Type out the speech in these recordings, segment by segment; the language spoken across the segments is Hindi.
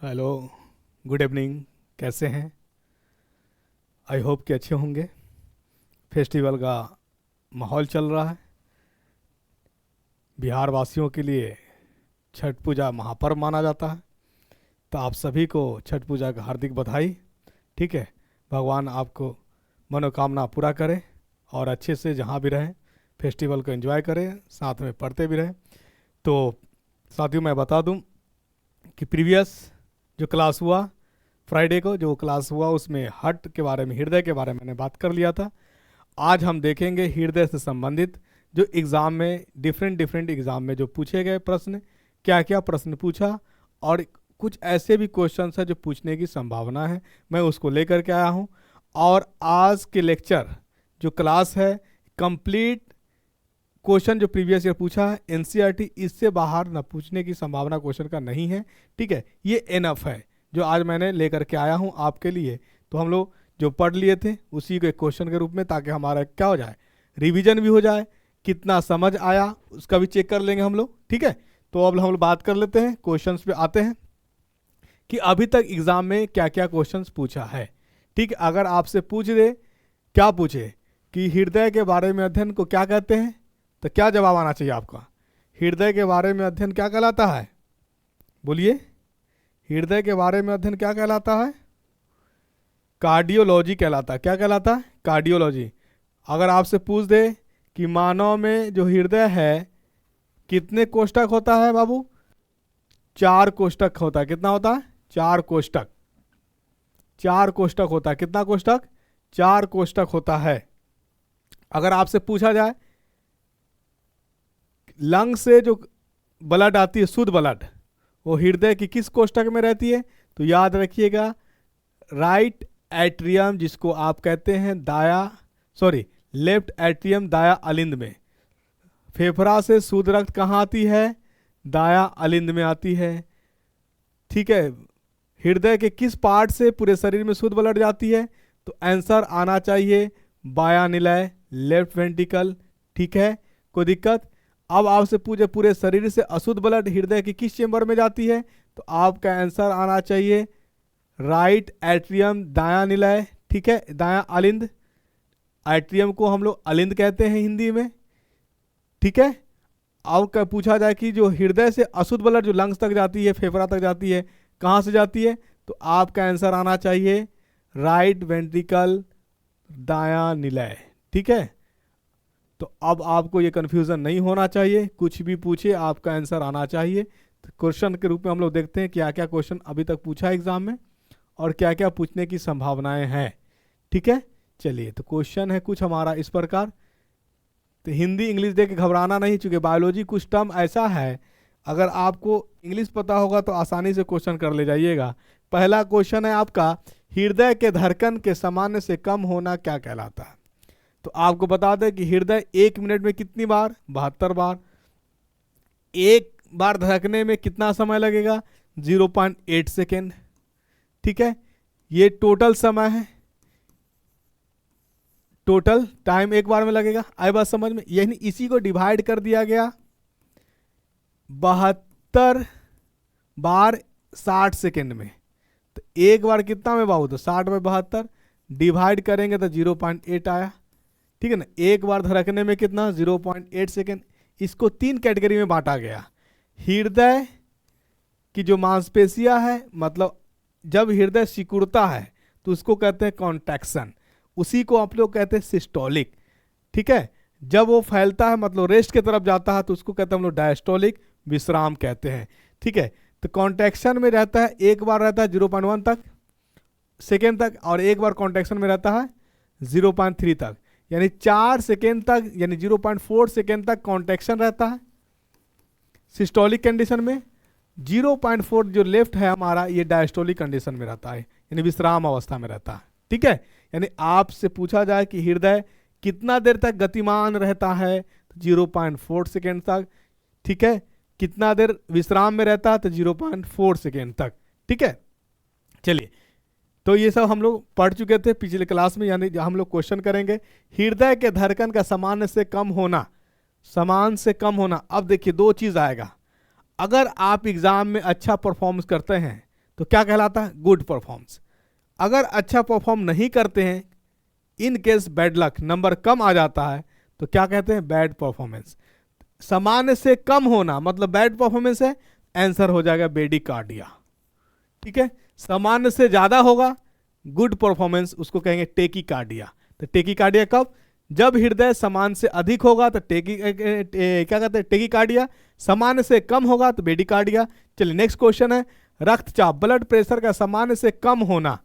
Hello, good evening. कैसे हैं? आई होप कि अच्छे होंगे। फेस्टिवल का माहौल चल रहा है। बिहार वासियों के लिए छठ पूजा महापर्व माना जाता है। तो आप सभी को छठ पूजा का हार्दिक बधाई। ठीक है, भगवान आपको मनोकामना पूरा करे और अच्छे से जहाँ भी रहें फेस्टिवल को एंजॉय करें, साथ में पढ़ते भी रहें। तो साथियों, मैं बता दूं कि प्रीवियस जो क्लास हुआ फ्राइडे को, जो क्लास हुआ उसमें हट के बारे में, हृदय के बारे में मैंने बात कर लिया था। आज हम देखेंगे हृदय से संबंधित जो एग्ज़ाम में डिफरेंट डिफरेंट एग्ज़ाम में जो पूछे गए प्रश्न, क्या क्या प्रश्न पूछा, और कुछ ऐसे भी क्वेश्चन है जो पूछने की संभावना है, मैं उसको लेकर के आया हूँ। और आज के लेक्चर जो क्लास है, कंप्लीट क्वेश्चन जो प्रीवियस ईयर पूछा है एनसीईआरटी, इससे बाहर न पूछने की संभावना क्वेश्चन का नहीं है। ठीक है, ये एनफ है जो आज मैंने लेकर के आया हूँ आपके लिए। तो हम लोग जो पढ़ लिए थे उसी को एक क्वेश्चन के रूप में, ताकि हमारा क्या हो जाए, रिवीजन भी हो जाए, कितना समझ आया उसका भी चेक कर लेंगे हम लोग। ठीक है, तो अब हम लोग बात कर लेते हैं, क्वेश्चंस पे आते हैं कि अभी तक एग्जाम में क्या क्या क्वेश्चंस पूछा है। ठीक है, अगर आपसे पूछ दे, क्या पूछे कि हृदय के बारे में अध्ययन को क्या कहते हैं, तो क्या जवाब आना चाहिए आपका? हृदय के बारे में अध्ययन क्या कहलाता है? बोलिए, हृदय के बारे में अध्ययन क्या कहलाता है? कार्डियोलॉजी कहलाता है। क्या कहलाता है? कार्डियोलॉजी। अगर आपसे पूछ दे कि मानव में जो हृदय है कितने कोष्ठक होता है बाबू? 4 कोष्ठक होता है। कितना होता है? 4 कोष्ठक। 4 कोष्ठक होता है। कितना कोष्ठक? 4 कोष्ठक होता है। अगर आपसे पूछा जाए लंग से जो ब्लड आती है, शुद्ध ब्लड, वो हृदय की किस कोष्ठक में रहती है? तो याद रखिएगा, राइट एट्रियम, जिसको आप कहते हैं लेफ्ट एट्रियम, दाया अलिंद में। फेफड़ा से शुद्ध रक्त कहाँ आती है? दाया अलिंद में आती है। ठीक है, हृदय के किस पार्ट से पूरे शरीर में शुद्ध ब्लड जाती है? तो आंसर आना चाहिए बाया निलय, लेफ्ट वेंट्रिकल। ठीक है, कोई दिक्कत? अब आपसे पूछे पूरे शरीर से अशुद्ध ब्लड हृदय की किस चेंबर में जाती है? तो आपका आंसर आना चाहिए राइट एट्रियम, दाया निलय। ठीक है, दाया अलिंद। एट्रियम को हम लोग अलिंद कहते हैं हिंदी में। ठीक है, अब क्या पूछा जाए कि जो हृदय से अशुद्ध ब्लड जो लंग्स तक जाती है, फेफड़ा तक जाती है, कहाँ से जाती है? तो आपका आंसर आना चाहिए राइट वेंट्रिकल, दाया निलय। ठीक है, तो अब आपको ये कन्फ्यूज़न नहीं होना चाहिए, कुछ भी पूछे आपका आंसर आना चाहिए। तो क्वेश्चन के रूप में हम लोग देखते हैं क्या क्या क्वेश्चन अभी तक पूछा एग्जाम में और क्या क्या पूछने की संभावनाएं हैं। ठीक है, चलिए, तो क्वेश्चन है कुछ हमारा इस प्रकार। तो हिंदी इंग्लिश देख के घबराना नहीं, चूंकि बायोलॉजी कुछ टर्म ऐसा है, अगर आपको इंग्लिश पता होगा तो आसानी से क्वेश्चन कर ले जाइएगा। पहला क्वेश्चन है आपका, हृदय के धड़कन के सामान्य से कम होना क्या कहलाता है? तो आपको बता दें कि हृदय 1 मिनट में कितनी बार? 72 बार। एक बार धड़कने में कितना समय लगेगा? 0.8 सेकेंड। ठीक है, ये टोटल समय है, टोटल टाइम एक बार में लगेगा। आई बात समझ में? यानी इसी को डिवाइड कर दिया गया 72 बार 60 सेकेंड में। तो एक बार कितना में बाबू? तो 60 में 72 डिवाइड करेंगे तो 0.8 आया। ठीक है ना, एक बार धड़कने में कितना? 0.8 सेकेंड। इसको 3 कैटेगरी में बांटा गया। हृदय की जो मांसपेशियां है, मतलब जब हृदय सिकुड़ता है तो उसको कहते हैं कॉन्ट्रैक्शन, उसी को आप लोग कहते हैं सिस्टोलिक। ठीक है, जब वो फैलता है मतलब रेस्ट की तरफ जाता है तो उसको कहते हैं हम लोग डायस्टोलिक, विश्राम कहते हैं। ठीक है, तो कॉन्ट्रैक्शन में रहता है, एक बार रहता है 0.1 तक सेकेंड तक, और एक बार कॉन्ट्रैक्शन में रहता है 0.3 तक, यानी 4 सेकेंड तक, यानी 0.4 सेकेंड तक कॉन्ट्रैक्शन रहता है सिस्टोलिक कंडीशन में। 0.4 जो लेफ्ट है हमारा, ये डायस्टोलिक कंडीशन में रहता है, यानी विश्राम अवस्था में रहता है। ठीक है, यानी आपसे पूछा जाए कि हृदय कितना देर तक गतिमान रहता है, तो 0.4 सेकेंड तक। ठीक है, कितना देर विश्राम में रहता है, तो 0.4 सेकेंड तक। ठीक है, चलिए, तो ये सब हम लोग पढ़ चुके थे पिछले क्लास में, यानी हम लोग क्वेश्चन करेंगे हृदय के धड़कन का सामान्य से कम होना, समान से कम होना। अब देखिए 2 चीज़ आएगा। अगर आप एग्ज़ाम में अच्छा परफॉर्मेंस करते हैं तो क्या कहलाता है? Good performance. अगर अच्छा परफॉर्म नहीं करते हैं, in case bad luck, number कम आ जाता है, तो क्या कहते हैं? Bad performance. सामान्य से कम होना मतलब बैड परफॉर्मेंस है, आंसर हो जाएगा बेडिकार्डिया। ठीक है, सामान्य से ज्यादा होगा गुड परफॉर्मेंस, उसको कहेंगे टेकिकार्डिया। तो टेकिकार्डिया कब? जब हृदय सामान्य से अधिक होगा तो क्या कहते हैं? टेकिकार्डिया। सामान्य से कम होगा तो बेडिकार्डिया। चलिए नेक्स्ट क्वेश्चन है, रक्तचाप, ब्लड प्रेशर का सामान्य से कम होना।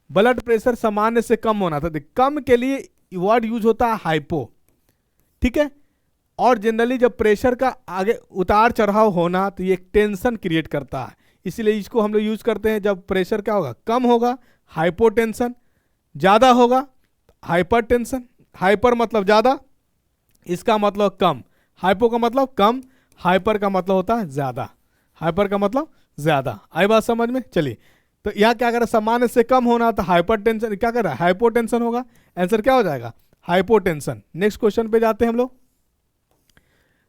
ब्लड प्रेशर सामान्य से कम होना, तो कम के लिए वर्ड यूज होता है हाइपो। ठीक है, और जनरली जब प्रेशर का आगे उतार चढ़ाव होना तो ये एक टेंशन क्रिएट करता है, इसीलिए इसको हम लोग यूज करते हैं। जब प्रेशर क्या होगा? कम होगा, हाइपोटेंशन, ज्यादा होगा हाइपरटेंशन। हाइपर मतलब ज्यादा, इसका मतलब कम। हाइपो का मतलब कम, हाइपर का मतलब होता है ज्यादा। हाइपर का मतलब ज्यादा। आई बात समझ में? चलिए, तो यहाँ क्या कर रहा है? सामान्य से कम होना तो हाइपरटेंशन, क्या कर रहा है? हाइपोटेंशन होगा। आंसर क्या हो जाएगा? हाइपोटेंशन। नेक्स्ट क्वेश्चन पे जाते हैं हम लोग।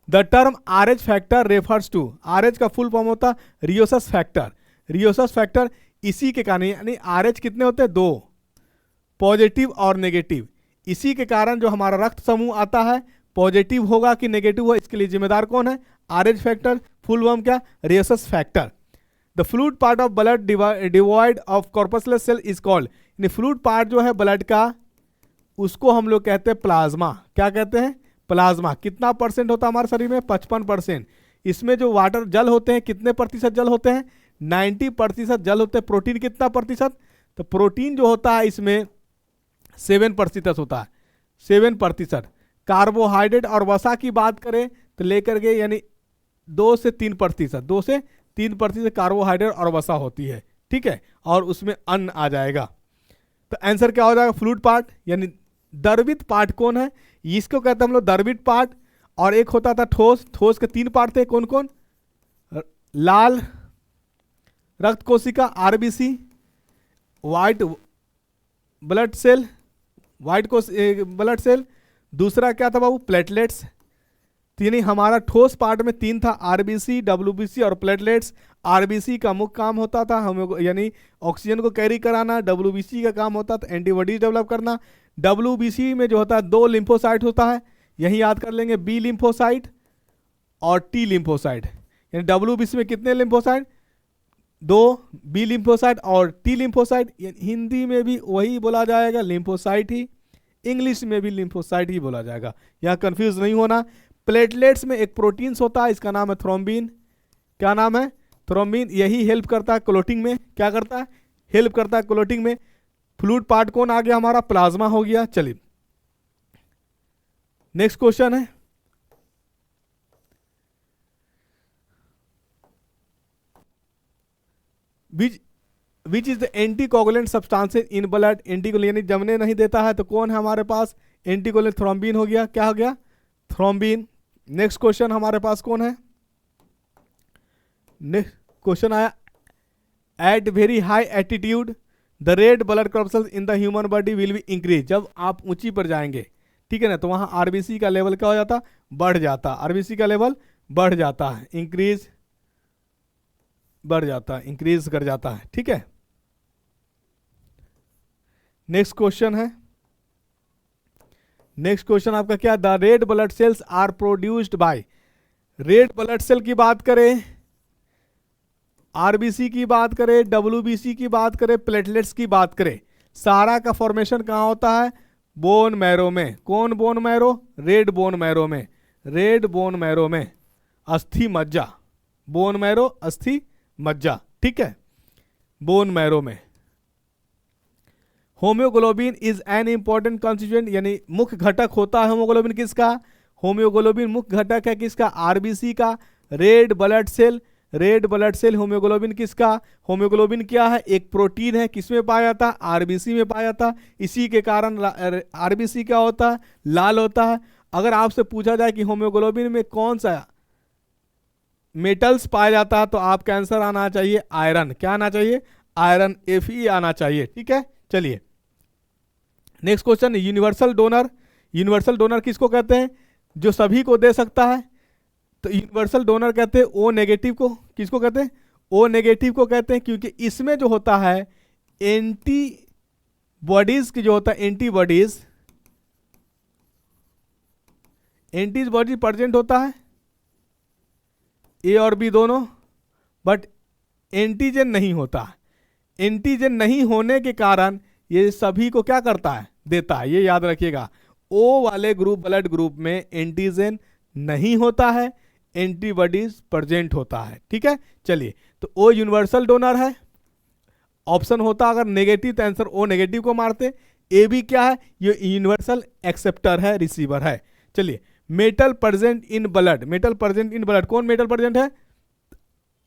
The term RH factor refers to, RH का फुल फॉर्म होता है रियोसस फैक्टर। रियोसस फैक्टर इसी के कारण, यानी आरएच कितने होते हैं? 2, पॉजिटिव और नेगेटिव। इसी के कारण जो हमारा रक्त समूह आता है पॉजिटिव होगा कि नेगेटिव हो, इसके लिए जिम्मेदार कौन है? RH factor. फुल फॉर्म क्या? Rhesus factor. The fluid part of blood devoid of corpuscles cell is called, यानी फ्लूइड पार्ट जो है ब्लड का, उसको हम लोग कहते हैं प्लाज्मा। क्या कहते हैं? प्लाज्मा। कितना परसेंट होता है हमारे शरीर में? 55%। इसमें जो वाटर जल होते हैं कितने प्रतिशत जल होते हैं? 90% जल होते हैं। प्रोटीन कितना प्रतिशत? तो प्रोटीन जो होता है इसमें 7% होता है, 7%। कार्बोहाइड्रेट और वसा की बात करें तो लेकर के यानी 2 से 3%, 2 से 3% कार्बोहाइड्रेट और वसा होती है। ठीक है, और उसमें अन्न आ जाएगा। तो आंसर क्या हो जाएगा? फ्लूइड पार्ट, यानी द्रवित पार्ट कौन है? इसको कहते हैं हम लोग द्रवित पार्ट। और एक होता था ठोस। ठोस के 3 पार्ट थे, कौन कौन? लाल रक्त कोशिका RBC, white blood cell, white blood cell, दूसरा क्या था बाबू? प्लेटलेट्स। यानी हमारा ठोस पार्ट में 3 था, आरबीसी, डब्ल्यूबीसी और प्लेटलेट्स। आरबीसी का मुख्य काम होता था हमें यानी ऑक्सीजन को कैरी कराना। डब्ल्यूबीसी का काम होता था एंटीबॉडीज डेवलप करना। डब्ल्यूबीसी में जो होता है 2 लिम्फोसाइट होता है, यही याद कर लेंगे, बी लिम्फोसाइट और टी लिम्फोसाइट। यानी डब्ल्यूबीसी में कितने लिम्फोसाइट? 2 बी लिम्फोसाइट और टी लिम्फोसाइट। हिंदी में भी वही बोला जाएगा लिम्फोसाइट ही, इंग्लिश में भी लिम्फोसाइट ही बोला जाएगा, यहाँ कंफ्यूज नहीं होना। प्लेटलेट्स में एक प्रोटीन्स होता है, इसका नाम है थ्रोम्बिन। क्या नाम है? थ्रोम्बिन। यही हेल्प करता है क्लोटिंग में। क्या करता है? हेल्प करता है क्लोटिंग में। फ्लूइड पार्ट कौन आ गया हमारा? प्लाज्मा हो गया। चलिए नेक्स्ट क्वेश्चन है, which is the anticoagulant substances in blood. Anticoagulant यानी जमने नहीं देता है, तो कौन है हमारे पास? एंटीकोगुलेंट थ्रोम्बिन हो गया। क्या हो गया? थ्रोम्बिन। नेक्स्ट क्वेश्चन हमारे पास कौन है? नेक्स्ट क्वेश्चन आया, at very high attitude the red blood corpuscles in the human body will be increase. जब आप ऊंची पर जाएंगे, ठीक है ना, तो वहां आरबीसी का लेवल क्या हो जाता? बढ़ जाता। आरबीसी का लेवल बढ़ जाता है, इंक्रीज बढ़ जाता है, इंक्रीज कर जाता है। ठीक है, नेक्स्ट क्वेश्चन है, नेक्स्ट क्वेश्चन आपका क्या? The red blood cells are produced by. Red blood cell की बात करें, आरबीसी की बात करें, डब्ल्यूबीसी की बात करें, प्लेटलेट्स की बात करें, सारा का फॉर्मेशन कहाँ होता है? बोन मैरो में। कौन bone marrow? Red bone marrow में। रेड बोन मैरो में, अस्थि मज्जा। बोन मैरो, अस्थि मज्जा। ठीक है, बोन मैरो में। होम्योग्लोबिन इज एन इंपॉर्टेंट कॉन्स्टिट्यूएंट, यानी मुख्य घटक होता है होम्योग्लोबिन किसका? होम्योग्लोबिन मुख्य घटक है किसका? आरबीसी का। Red blood cell, red blood cell haemoglobin किसका? होम्योग्लोबिन क्या है? एक प्रोटीन है, किसमें पाया जाता है? आरबीसी में पाया जाता है। इसी के कारण आरबीसी क्या होता है? लाल होता है। अगर आपसे पूछा जाए कि होम्योग्लोबिन में कौन सा मेटल्स पाया जाता है, तो आपका आंसर आना चाहिए आयरन। क्या आना चाहिए? आयरन, Fe आना चाहिए। ठीक है, चलिए next question, universal donor. Universal donor किसको कहते हैं? जो सभी को दे सकता है, तो यूनिवर्सल डोनर कहते हैं ओ नेगेटिव को। किसको कहते हैं? ओ नेगेटिव को कहते हैं क्योंकि इसमें जो होता है एंटीबॉडीज की जो होता है एंटीबॉडीज प्रेजेंट होता है ए और बी दोनों, बट एंटीजन नहीं होता। एंटीजन नहीं होने के कारण ये सभी को क्या करता है, देता है। ये याद रखिएगा, ओ वाले ग्रुप ब्लड ग्रुप में एंटीजन नहीं होता है, एंटीबॉडीज प्रेजेंट होता है। ठीक है, चलिए, तो ओ यूनिवर्सल डोनर है, ऑप्शन होता अगर नेगेटिव तो आंसर ओ नेगेटिव को मारते। ए भी क्या है, ये यूनिवर्सल एक्सेप्टर है, रिसीवर है। चलिए, metal present in blood, metal present in blood, कौन मेटल प्रेजेंट है,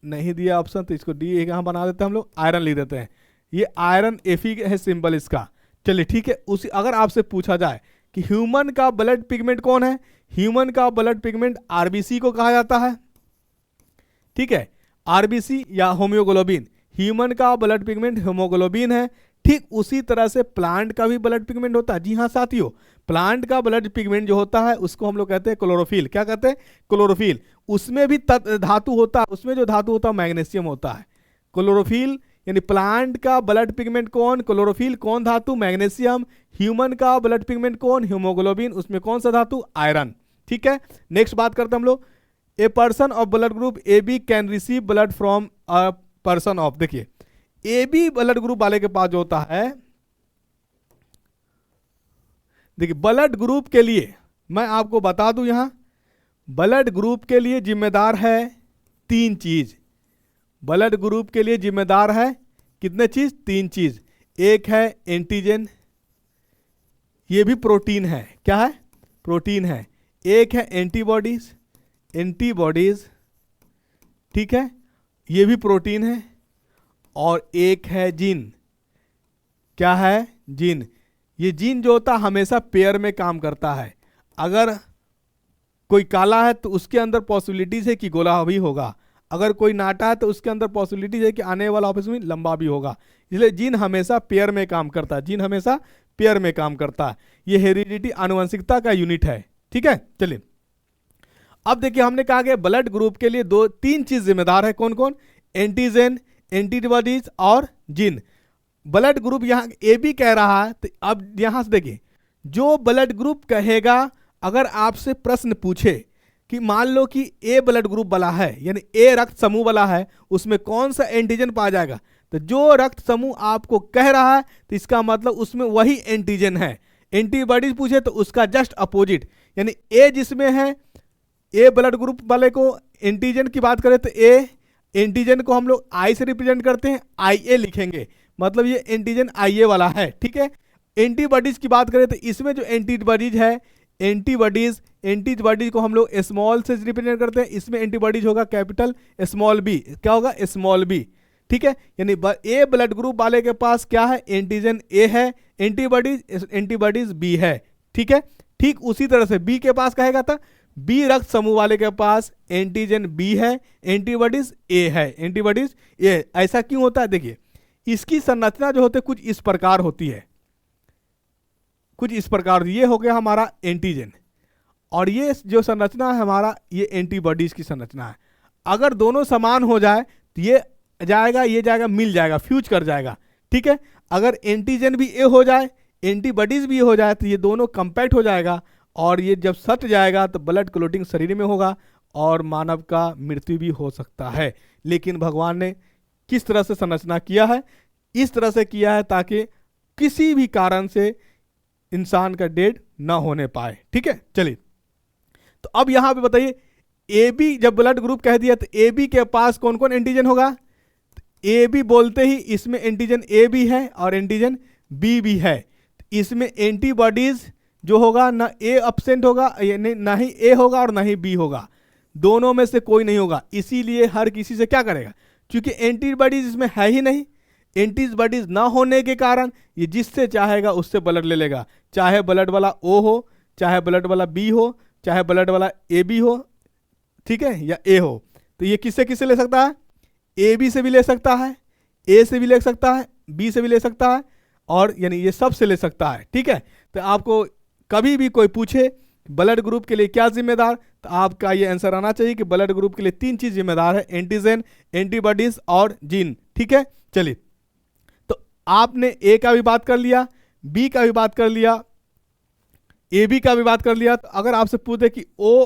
नहीं दिया ऑप्शन तो इसको डी यहां बना देते हैं हम लोग, आयरन लिख देते हैं। ये आयरन एफी है सिंबल इसका। चलिए ठीक है, उसी अगर आपसे पूछा जाए कि ह्यूमन का ब्लड पिगमेंट कौन है, ह्यूमन का ब्लड पिगमेंट आरबीसी को कहा जाता है। ठीक है, आरबीसी या होम्योग्लोबिन, ह्यूमन का ब्लड पिगमेंट होमोग्लोबिन है। ठीक उसी तरह से प्लांट का भी ब्लड पिगमेंट होता है। जी हाँ साथियों, प्लांट का ब्लड पिगमेंट जो होता है उसको हम लोग कहते हैं क्लोरोफिल। क्या कहते हैं, क्लोरोफिल। उसमें भी धातु होता है, उसमें जो धातु होता है मैग्नीशियम होता है। क्लोरोफिल यानी प्लांट का ब्लड पिगमेंट कौन, क्लोरोफिल। कौन धातु, मैग्नीशियम। ह्यूमन का ब्लड पिगमेंट कौन, हीमोग्लोबिन। उसमें कौन सा धातु, आयरन। ठीक है, नेक्स्ट बात करते हैं हम लोग। A person of blood group A B can receive blood from a person of, देखिए ए बी ब्लड ग्रुप वाले के पास जो होता है, देखिए ब्लड ग्रुप के लिए मैं आपको बता दूं, यहां ब्लड ग्रुप के लिए जिम्मेदार है 3 चीज। ब्लड ग्रुप के लिए जिम्मेदार है कितने चीज, 3 चीज। एक है एंटीजन, ये भी प्रोटीन है। क्या है, प्रोटीन है। एक है एंटीबॉडीज, एंटीबॉडीज। ठीक है, ये भी प्रोटीन है। और एक है जीन। क्या है, जीन। ये जीन जो होता है हमेशा पेयर में काम करता है। अगर कोई काला है तो उसके अंदर पॉसिबिलिटीज है कि गोला भी होगा, अगर कोई नाटा है तो उसके अंदर पॉसिबिलिटीज है कि आने वाला ऑफिस में लंबा भी होगा। इसलिए जीन हमेशा पेयर में काम करता है, जीन हमेशा पेयर में काम करता है। ये हेरिडिटी आनुवंशिकता का यूनिट है। ठीक है, चलिए अब देखिए, हमने कहा कि ब्लड ग्रुप के लिए 3 चीज जिम्मेदार है। कौन कौन, एंटीजन, एंटीबॉडीज और जीन। ब्लड ग्रुप यहां ए बी कह रहा है, तो अब यहां से देखिए, जो ब्लड ग्रुप कहेगा, अगर आपसे प्रश्न पूछे कि मान लो कि ए ब्लड ग्रुप वाला है, यानी ए रक्त समूह वाला है, उसमें कौन सा एंटीजन पाया जाएगा, तो जो रक्त समूह आपको कह रहा है तो इसका मतलब उसमें वही एंटीजन है। एंटीबॉडीज पूछे तो उसका जस्ट अपोजिट, यानी ए जिसमें है, ए ब्लड ग्रुप वाले को एंटीजन की बात करें तो ए एंटीजन को हम लोग आई से रिप्रेजेंट करते हैं, आई ए लिखेंगे, मतलब ये एंटीजन आई ए वाला है। ठीक है, एंटीबॉडीज की बात करें तो इसमें जो एंटीबॉडीज है, एंटीबॉडीज को हम लोग स्मॉल से रिप्रेजेंट करते हैं, इसमें एंटीबॉडीज होगा कैपिटल स्मॉल बी। क्या होगा, स्मॉल बी। ठीक है, यानी ए ब्लड ग्रुप वाले के पास क्या है, एंटीजन ए है, एंटीबॉडीज बी है। ठीक है, ठीक उसी तरह से बी के पास कहेगा था, बी रक्त समूह वाले के पास एंटीजन बी है, एंटीबॉडीज ए है, एंटीबॉडीज ए। ऐसा क्यों होता है, देखिए इसकी संरचना जो होती है कुछ इस प्रकार होती है, कुछ इस प्रकार। ये हो गया हमारा एंटीजन, और ये जो संरचना है हमारा, ये एंटीबॉडीज की संरचना है। अगर दोनों समान हो जाए तो ये जाएगा, ये जाएगा, मिल जाएगा, फ्यूज कर जाएगा। ठीक है, अगर एंटीजन भी ए हो जाए, एंटीबॉडीज भी हो जाए, तो ये दोनों कंपैक्ट हो जाएगा, और ये जब सट जाएगा तो ब्लड क्लोटिंग शरीर में होगा और मानव का मृत्यु भी हो सकता है। लेकिन भगवान ने किस तरह से संरचना किया है, इस तरह से किया है ताकि किसी भी कारण से इंसान का डेड ना होने पाए। ठीक है, चलिए तो अब यहां पे बताइए, ए बी जब ब्लड ग्रुप कह दिया तो ए बी के पास कौन कौन एंटीजन होगा, ए बी बोलते ही इसमें एंटीजन ए भी है और एंटीजन बी भी है। इसमें एंटीबॉडीज जो होगा ना ए एब्सेंट होगा, ना ही ए होगा और ना ही बी होगा, दोनों में से कोई नहीं होगा। इसीलिए हर किसी से क्या करेगा, क्योंकि एंटीबॉडीज इसमें है ही नहीं, एंटीबॉडीज ना होने के कारण ये जिससे चाहेगा उससे ब्लड ले लेगा, चाहे ब्लड वाला ओ हो, चाहे ब्लड वाला बी हो, चाहे ब्लड वाला ए बी हो, ठीक है, या ए हो। तो ये किससे किससे ले सकता है, ए बी से भी ले सकता है, ए से भी ले सकता है, बी से भी ले सकता है, और यानी ये सब से ले सकता है। ठीक है, तो आपको कभी भी कोई पूछे ब्लड ग्रुप के लिए क्या जिम्मेदार, तो आपका ये आंसर आना चाहिए कि ब्लड ग्रुप के लिए 3 चीज जिम्मेदार है, एंटीजन, एंटीबॉडीज और जीन। ठीक है, चलिए, तो आपने ए का भी बात कर लिया, बी का भी बात कर लिया, ए बी का भी बात कर लिया। तो अगर आपसे पूछे कि ओ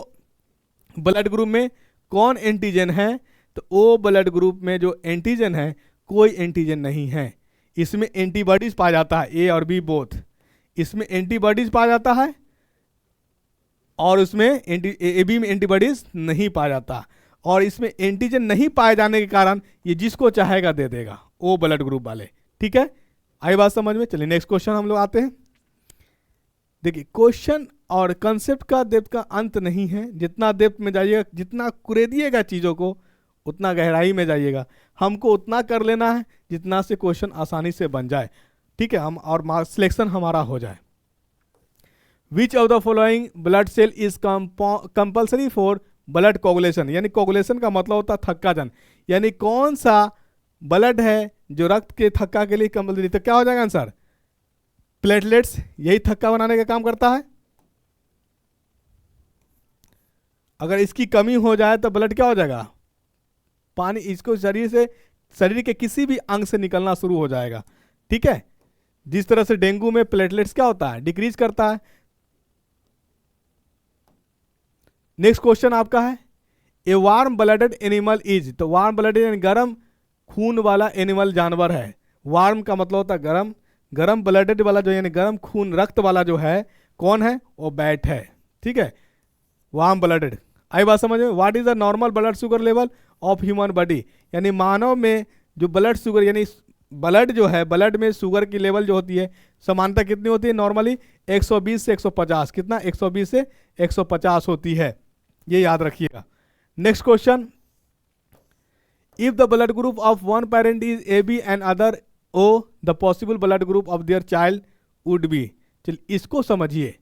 ब्लड ग्रुप में कौन एंटीजन है, तो ओ ब्लड ग्रुप में जो एंटीजन है कोई एंटीजन नहीं है, इसमें एंटीबॉडीज पाया जाता है, ए और बी बोथ, इसमें एंटीबॉडीज पाया जाता है और उसमें ए बी में एंटीबॉडीज नहीं पाया जाता, और इसमें एंटीजन नहीं पाए जाने के कारण ये जिसको चाहेगा दे देगा, ओ ब्लड ग्रुप वाले। ठीक है, आई बात समझ में? चलिए नेक्स्ट क्वेश्चन हम लोग आते हैं। देखिए, क्वेश्चन और कंसेप्ट का डेप्थ का अंत नहीं है, जितना डेप्थ में जाइएगा, जितना कुरेदिएगा चीज़ों को, उतना गहराई में जाइएगा। हमको उतना कर लेना है जितना से क्वेश्चन आसानी से बन जाए। ठीक है, हम और मार्क्स सिलेक्शन हमारा हो जाए। Which of the following blood cell is compulsory for blood coagulation, यानी कोगुलेशन का मतलब होता है थक्काजन, यानी कौन सा ब्लड है जो रक्त के थक्का के लिए कंपल्सरी। तो क्या हो जाएगा आंसर? प्लेटलेट्स, यही थक्का बनाने का काम करता है। अगर इसकी कमी हो जाए तो ब्लड क्या हो जाएगा? पानी इसको शरीर के किसी भी अंग से निकलना शुरू हो जाएगा। ठीक है, जिस तरह से डेंगू में प्लेटलेट्स क्या होता है? डिक्रीज करता है। नेक्स्ट क्वेश्चन आपका है, a warm blooded animal is, तो वार्म ब्लडेड यानी गर्म खून वाला एनिमल जानवर है। वार्म का मतलब होता है गर्म, गर्म ब्लडेड वाला जो यानी गर्म खून रक्त वाला जो है कौन है? वो बैट है। ठीक है, वार्म ब्लडेड। आई बात समझ में? What is the normal blood sugar level of human body, यानी मानव में जो ब्लड शुगर यानी ब्लड जो है, ब्लड में शुगर की लेवल जो होती है समानता कितनी होती है? नॉर्मली 120 से 150, कितना? 120 से 150 होती है, ये याद रखिएगा। Next question, if the blood group of one parent is A B and other O, the possible blood group of their child would be. चलिए इसको समझिए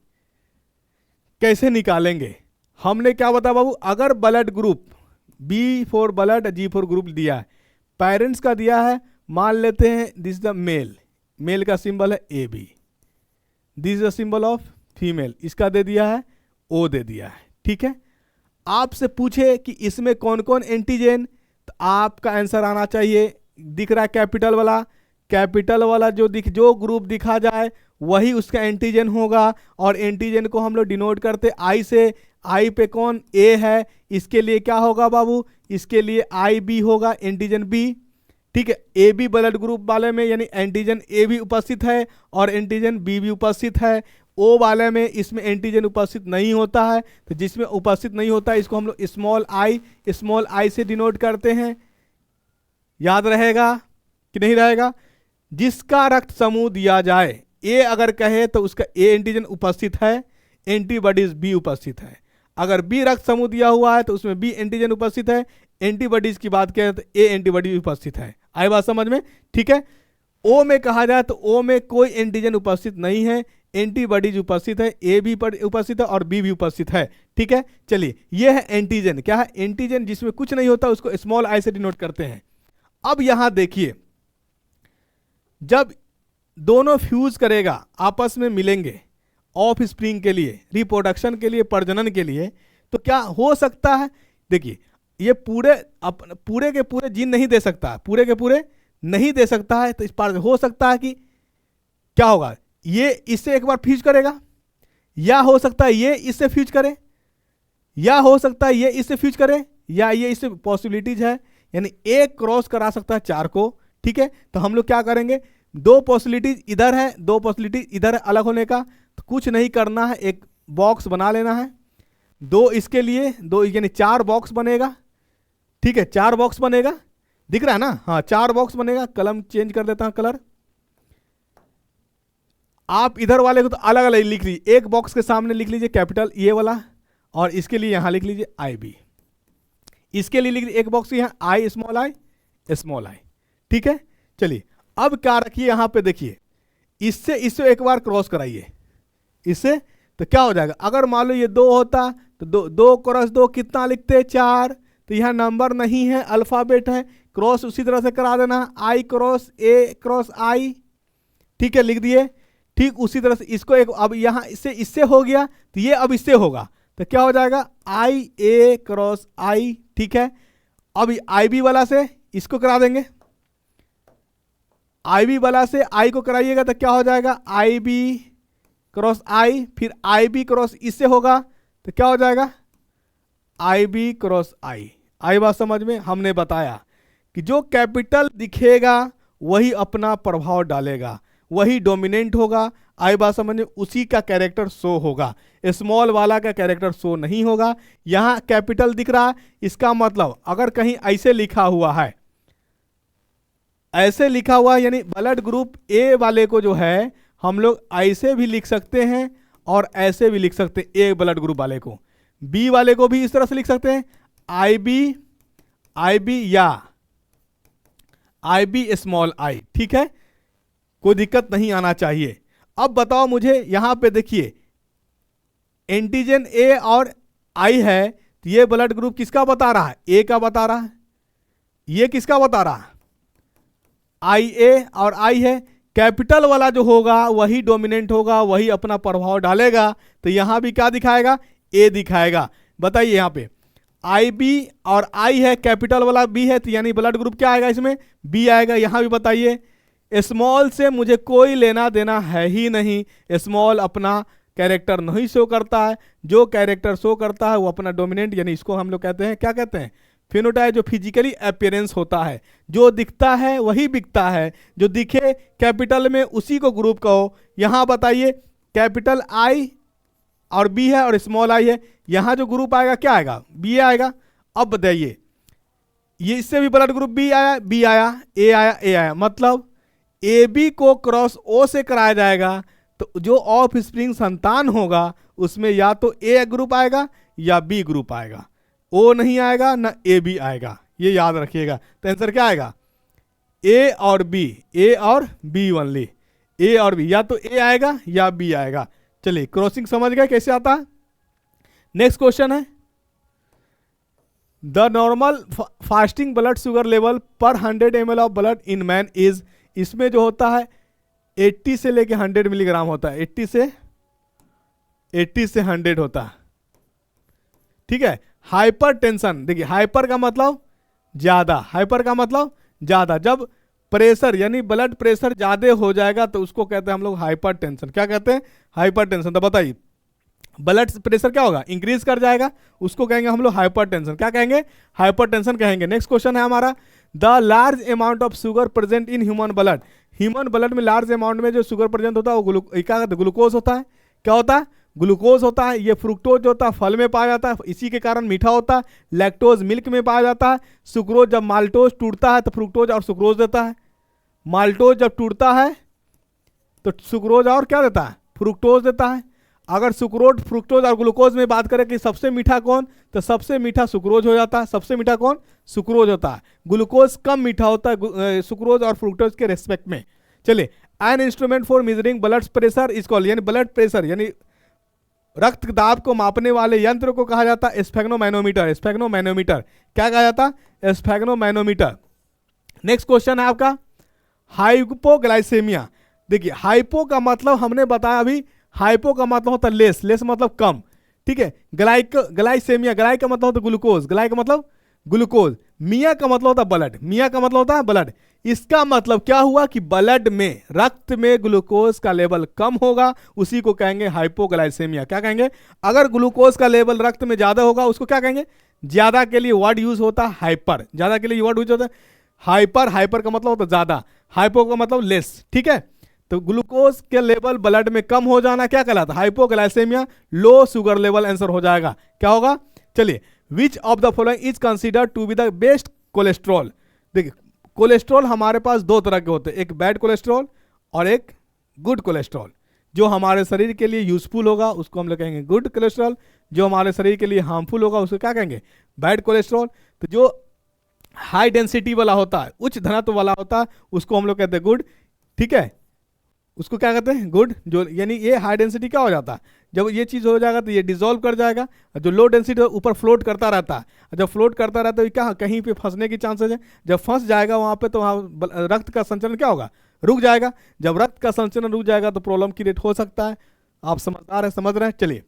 कैसे निकालेंगे। हमने क्या बताया बाबू? अगर blood group B for blood, G for group दिया है, पेरेंट्स का दिया है, मान लेते हैं दिस द मेल, मेल का सिंबल है A B, this is the symbol of female, इसका दे दिया है, ओ दे दिया है। ठीक है, आपसे पूछे कि इसमें कौन कौन एंटीजन, तो आपका आंसर आना चाहिए, दिख रहा है कैपिटल वाला, कैपिटल वाला जो ग्रुप दिखा जाए वही उसका एंटीजन होगा, और एंटीजन को हम लोग डिनोट करते आई से। आई पे कौन? ए है, इसके लिए क्या होगा बाबू? इसके लिए आई बी होगा, एंटीजन बी। ठीक है, ए बी ब्लड ग्रुप वाले में यानी एंटीजन ए भी उपस्थित है और एंटीजन बी भी उपस्थित है। ओ वाले में इसमें एंटीजन उपस्थित नहीं होता है, तो जिसमें उपस्थित नहीं होता है इसको हम लोग स्मॉल आई से डिनोट करते हैं। याद रहेगा कि नहीं रहेगा? जिसका रक्त समूह दिया जाए, ए अगर कहे तो उसका ए एंटीजन उपस्थित है, एंटीबॉडीज बी उपस्थित है। अगर बी रक्त समूह दिया हुआ है तो उसमें बी एंटीजन उपस्थित है, एंटीबॉडीज की बात करें तो ए एंटीबॉडी उपस्थित है। आई बात समझ में? ठीक है, ओ में कहा जाए तो ओ में कोई एंटीजन उपस्थित नहीं है, एंटीबॉडीज उपस्थित है, ए भी उपस्थित है और बी भी उपस्थित है। ठीक है, चलिए यह है एंटीजन। क्या है? एंटीजन जिसमें कुछ नहीं होता उसको स्मॉल आई से डिनोट करते हैं। अब यहां देखिए, जब दोनों फ्यूज करेगा, आपस में मिलेंगे ऑफ स्प्रिंग के लिए, रिप्रोडक्शन के लिए, प्रजनन के लिए, तो क्या हो सकता है? देखिए, ये पूरे के पूरे जीन नहीं दे सकता, पूरे के पूरे नहीं दे सकता है, तो इस पर हो सकता है कि क्या होगा, ये इससे एक बार फ्यूज करेगा, या हो सकता है ये इससे फ्यूज करे, या हो सकता है ये इससे फ्यूज करे, या ये इससे पॉसिबिलिटीज है, यानी एक क्रॉस करा सकता है 4 को। ठीक है, तो हम लोग क्या करेंगे, 2 पॉसिबिलिटीज इधर है, 2 पॉसिबिलिटीज इधर है अलग होने का, तो कुछ नहीं करना है, एक बॉक्स बना लेना है, 2 इसके लिए, 2 यानी 4 बॉक्स बनेगा। ठीक है, 4 बॉक्स बनेगा, दिख रहा है ना? हाँ, 4 बॉक्स बनेगा। कलम चेंज कर देता हूं, कलर। आप इधर वाले को तो अलग अलग लिख लीजिए, एक बॉक्स के सामने लिख लीजिए कैपिटल ये वाला, और इसके लिए यहां लिख लीजिए आई बी, इसके लिए लिख लीजिए एक बॉक्स यहां आई स्मॉल आई। ठीक है, चलिए अब क्या रखिए यहां पे, देखिए इससे एक बार क्रॉस कराइए इससे, तो क्या हो जाएगा? अगर मान लो ये 2 होता तो 2 क्रॉस 2 कितना लिखते? 4। तो यहाँ नंबर नहीं है, अल्फाबेट है, क्रॉस उसी तरह से करा देना, आई क्रॉस ए क्रॉस आई। ठीक है, लिख दिए। ठीक उसी तरह से इसको एक, अब यहाँ इससे हो गया तो ये अब इससे होगा, तो क्या हो जाएगा, आई ए क्रॉस आई। ठीक है, अब आई बी वाला से इसको करा देंगे, आई बी वाला से आई को कराइएगा तो क्या हो जाएगा, आई बी क्रॉस आई, फिर आई बी क्रॉस इससे होगा तो क्या हो जाएगा, आई बी क्रॉस आई। आई बात समझ में? हमने बताया कि जो कैपिटल दिखेगा वही अपना प्रभाव डालेगा, वही डोमिनेंट होगा। आई बात समझ में? उसी का कैरेक्टर शो होगा, स्मॉल वाला का कैरेक्टर शो नहीं होगा। यहां कैपिटल दिख रहा है, इसका मतलब अगर कहीं ऐसे लिखा हुआ है, ऐसे लिखा हुआ है, यानी ब्लड ग्रुप ए वाले को जो है हम लोग ऐसे भी लिख सकते हैं और ऐसे भी लिख सकते हैं। ए ब्लड ग्रुप वाले को, बी वाले को भी इस तरह से लिख सकते हैं, आई बी या आई बी स्मॉल आई। ठीक है, कोई दिक्कत नहीं आना चाहिए। अब बताओ मुझे, यहां पे देखिए एंटीजन ए और आई है, तो ये ब्लड ग्रुप किसका बता रहा है, ए का बता रहा है। ये किसका बता रहा है, आई ए और आई है। कैपिटल वाला जो होगा वही डोमिनेंट होगा, वही अपना प्रभाव डालेगा। तो यहां भी क्या दिखाएगा, ए दिखाएगा। बताइए यहां पे आई बी और आई है, कैपिटल वाला बी है, तो यानी ब्लड ग्रुप क्या आएगा इसमें, बी आएगा। यहां भी बताइए, स्मॉल से मुझे कोई लेना देना है ही नहीं, स्मॉल अपना कैरेक्टर नहीं शो करता है। जो कैरेक्टर शो करता है वो अपना डोमिनेंट, यानी इसको हम लोग कहते हैं, क्या कहते हैं, फिनोटाइप, जो फिजिकली अपीयरेंस होता है, जो दिखता है वही बिकता है, जो दिखे कैपिटल में उसी को ग्रुप कहो। यहां बताइए कैपिटल आई और बी है और स्मॉल आई है, यहां जो ग्रुप आएगा क्या आएगा, बी आएगा। अब बताइए, ये इससे भी ब्लड ग्रुप बी आया, बी आया, ए आया, ए आया, मतलब ए बी को क्रॉस ओ से कराया जाएगा। तो जो ऑफ स्प्रिंग संतान होगा उसमें या तो ए ग्रुप आएगा या बी ग्रुप आएगा, ओ नहीं आएगा ना ए बी आएगा, ये याद रखिएगा। तो आंसर क्या आएगा, ए और बी, ए और बी ओनली, ए और बी, या तो ए आएगा या बी आएगा। चलिए क्रॉसिंग समझ गए कैसे आता है। नेक्स्ट क्वेश्चन है, the normal fasting blood sugar level पर 100 ml of blood in man is, इसमें जो होता है 80 से लेके 100 मिलीग्राम होता है, 80 से 100 होता है। ठीक है, हाइपर टेंशन, देखिए हाइपर का मतलब ज्यादा, हाइपर का मतलब ज्यादा। जब प्रेशर यानी ब्लड प्रेशर ज्यादा हो जाएगा तो उसको कहते हैं हम लोग हाइपर टेंशन। क्या कहते हैं, हाइपर टेंशन। तो बताइए ब्लड प्रेशर क्या होगा, इंक्रीज कर जाएगा, उसको कहेंगे हम लोग हाइपर टेंशन। क्या कहेंगे, हाइपर टेंशन कहेंगे। नेक्स्ट क्वेश्चन है हमारा, the large amount of sugar present in human blood, human blood में लार्ज अमाउंट में जो शुगर प्रेजेंट होता है वो ग्लूकोज होता है। क्या होता है, ग्लूकोज होता है। ये फ्रुक्टोज जो होता है फल में पाया जाता है, इसी के कारण मीठा होता है। लैक्टोज मिल्क में पाया जाता है। सुक्रोज, जब माल्टोज टूटता है तो फ्रुक्टोज और सुक्रोज देता है। माल्टोज जब टूटता है तो सुक्रोज और क्या देता है, फ्रुक्टोज देता है। अगर सुक्रोज, फ्रुक्टोज और ग्लूकोज में बात करें कि सबसे मीठा कौन, तो सबसे मीठा सुक्रोज हो जाता है। सबसे मीठा कौन, सुक्रोज होता है। ग्लूकोज कम मीठा होता है सुक्रोज और फ्रुक्टोज के रेस्पेक्ट में। चलिए, an instrument for measuring blood pressure is called, यानी ब्लड प्रेशर यानी रक्त दाब को मापने वाले यंत्र को कहा जाता है स्फेग्नोमैनोमीटर। स्फेग्नोमैनोमीटर क्या कहा जाता है, स्फेग्नोमैनोमीटर। नेक्स्ट क्वेश्चन है आपका, हाइपोग्लाइसेमिया। देखिए हाइपो का मतलब हमने बताया अभी, हाइपो का मतलब होता है लेस, लेस मतलब कम। ठीक है, ग्लाइसेमिया, ग्लाई का मतलब होता है ग्लूकोज, ग्लाई का मतलब ग्लूकोज। मिया का मतलब होता है ब्लड, मिया का मतलब होता है ब्लड। इसका मतलब क्या हुआ कि ब्लड में, रक्त में ग्लूकोज का लेवल कम होगा, उसी को कहेंगे हाइपोग्लाइसेमिया। क्या कहेंगे, अगर ग्लूकोज का लेवल रक्त में ज्यादा होगा उसको क्या कहेंगे, ज्यादा के लिए वर्ड यूज होता है हाइपर, ज्यादा के लिए वर्ड यूज होता है हाइपर। हाइपर का मतलब होता है ज्यादा, हाइपो का मतलब लेस। ठीक है, तो ग्लूकोज के लेवल ब्लड में कम हो जाना क्या कहलाता है, hypoglycaemia. Low sugar level answer हो जाएगा, क्या होगा। चलिए, which of the following is considered to be the best cholesterol. देखिए कोलेस्ट्रॉल हमारे पास दो तरह के होते हैं, एक बैड कोलेस्ट्रॉल और एक गुड कोलेस्ट्रॉल। जो हमारे शरीर के लिए यूजफुल होगा उसको हम लोग कहेंगे गुड कोलेस्ट्रॉल, जो हमारे शरीर के लिए हार्मफुल होगा उसको क्या कहेंगे, बैड कोलेस्ट्रॉल। तो जो हाई डेंसिटी वाला होता है, उच्च घनत्व वाला होता है, उसको हम लोग कहते हैं गुड। ठीक है, उसको क्या कहते हैं, गुड। जो यानी ये हाई डेंसिटी क्या हो जाता है, जब ये चीज़ हो जाएगा तो ये डिसॉल्व कर जाएगा। जो लो डेंसिटी ऊपर फ्लोट करता रहता है, जब फ्लोट करता रहता है तो क्या कहीं पे फंसने की चांसेस है। जब फंस जाएगा वहाँ पे तो वहाँ रक्त का संचलन क्या होगा, रुक जाएगा। जब रक्त का संचलन रुक जाएगा तो प्रॉब्लम क्रिएट हो सकता है। आप समझदार है, समझ रहे हैं। चलिए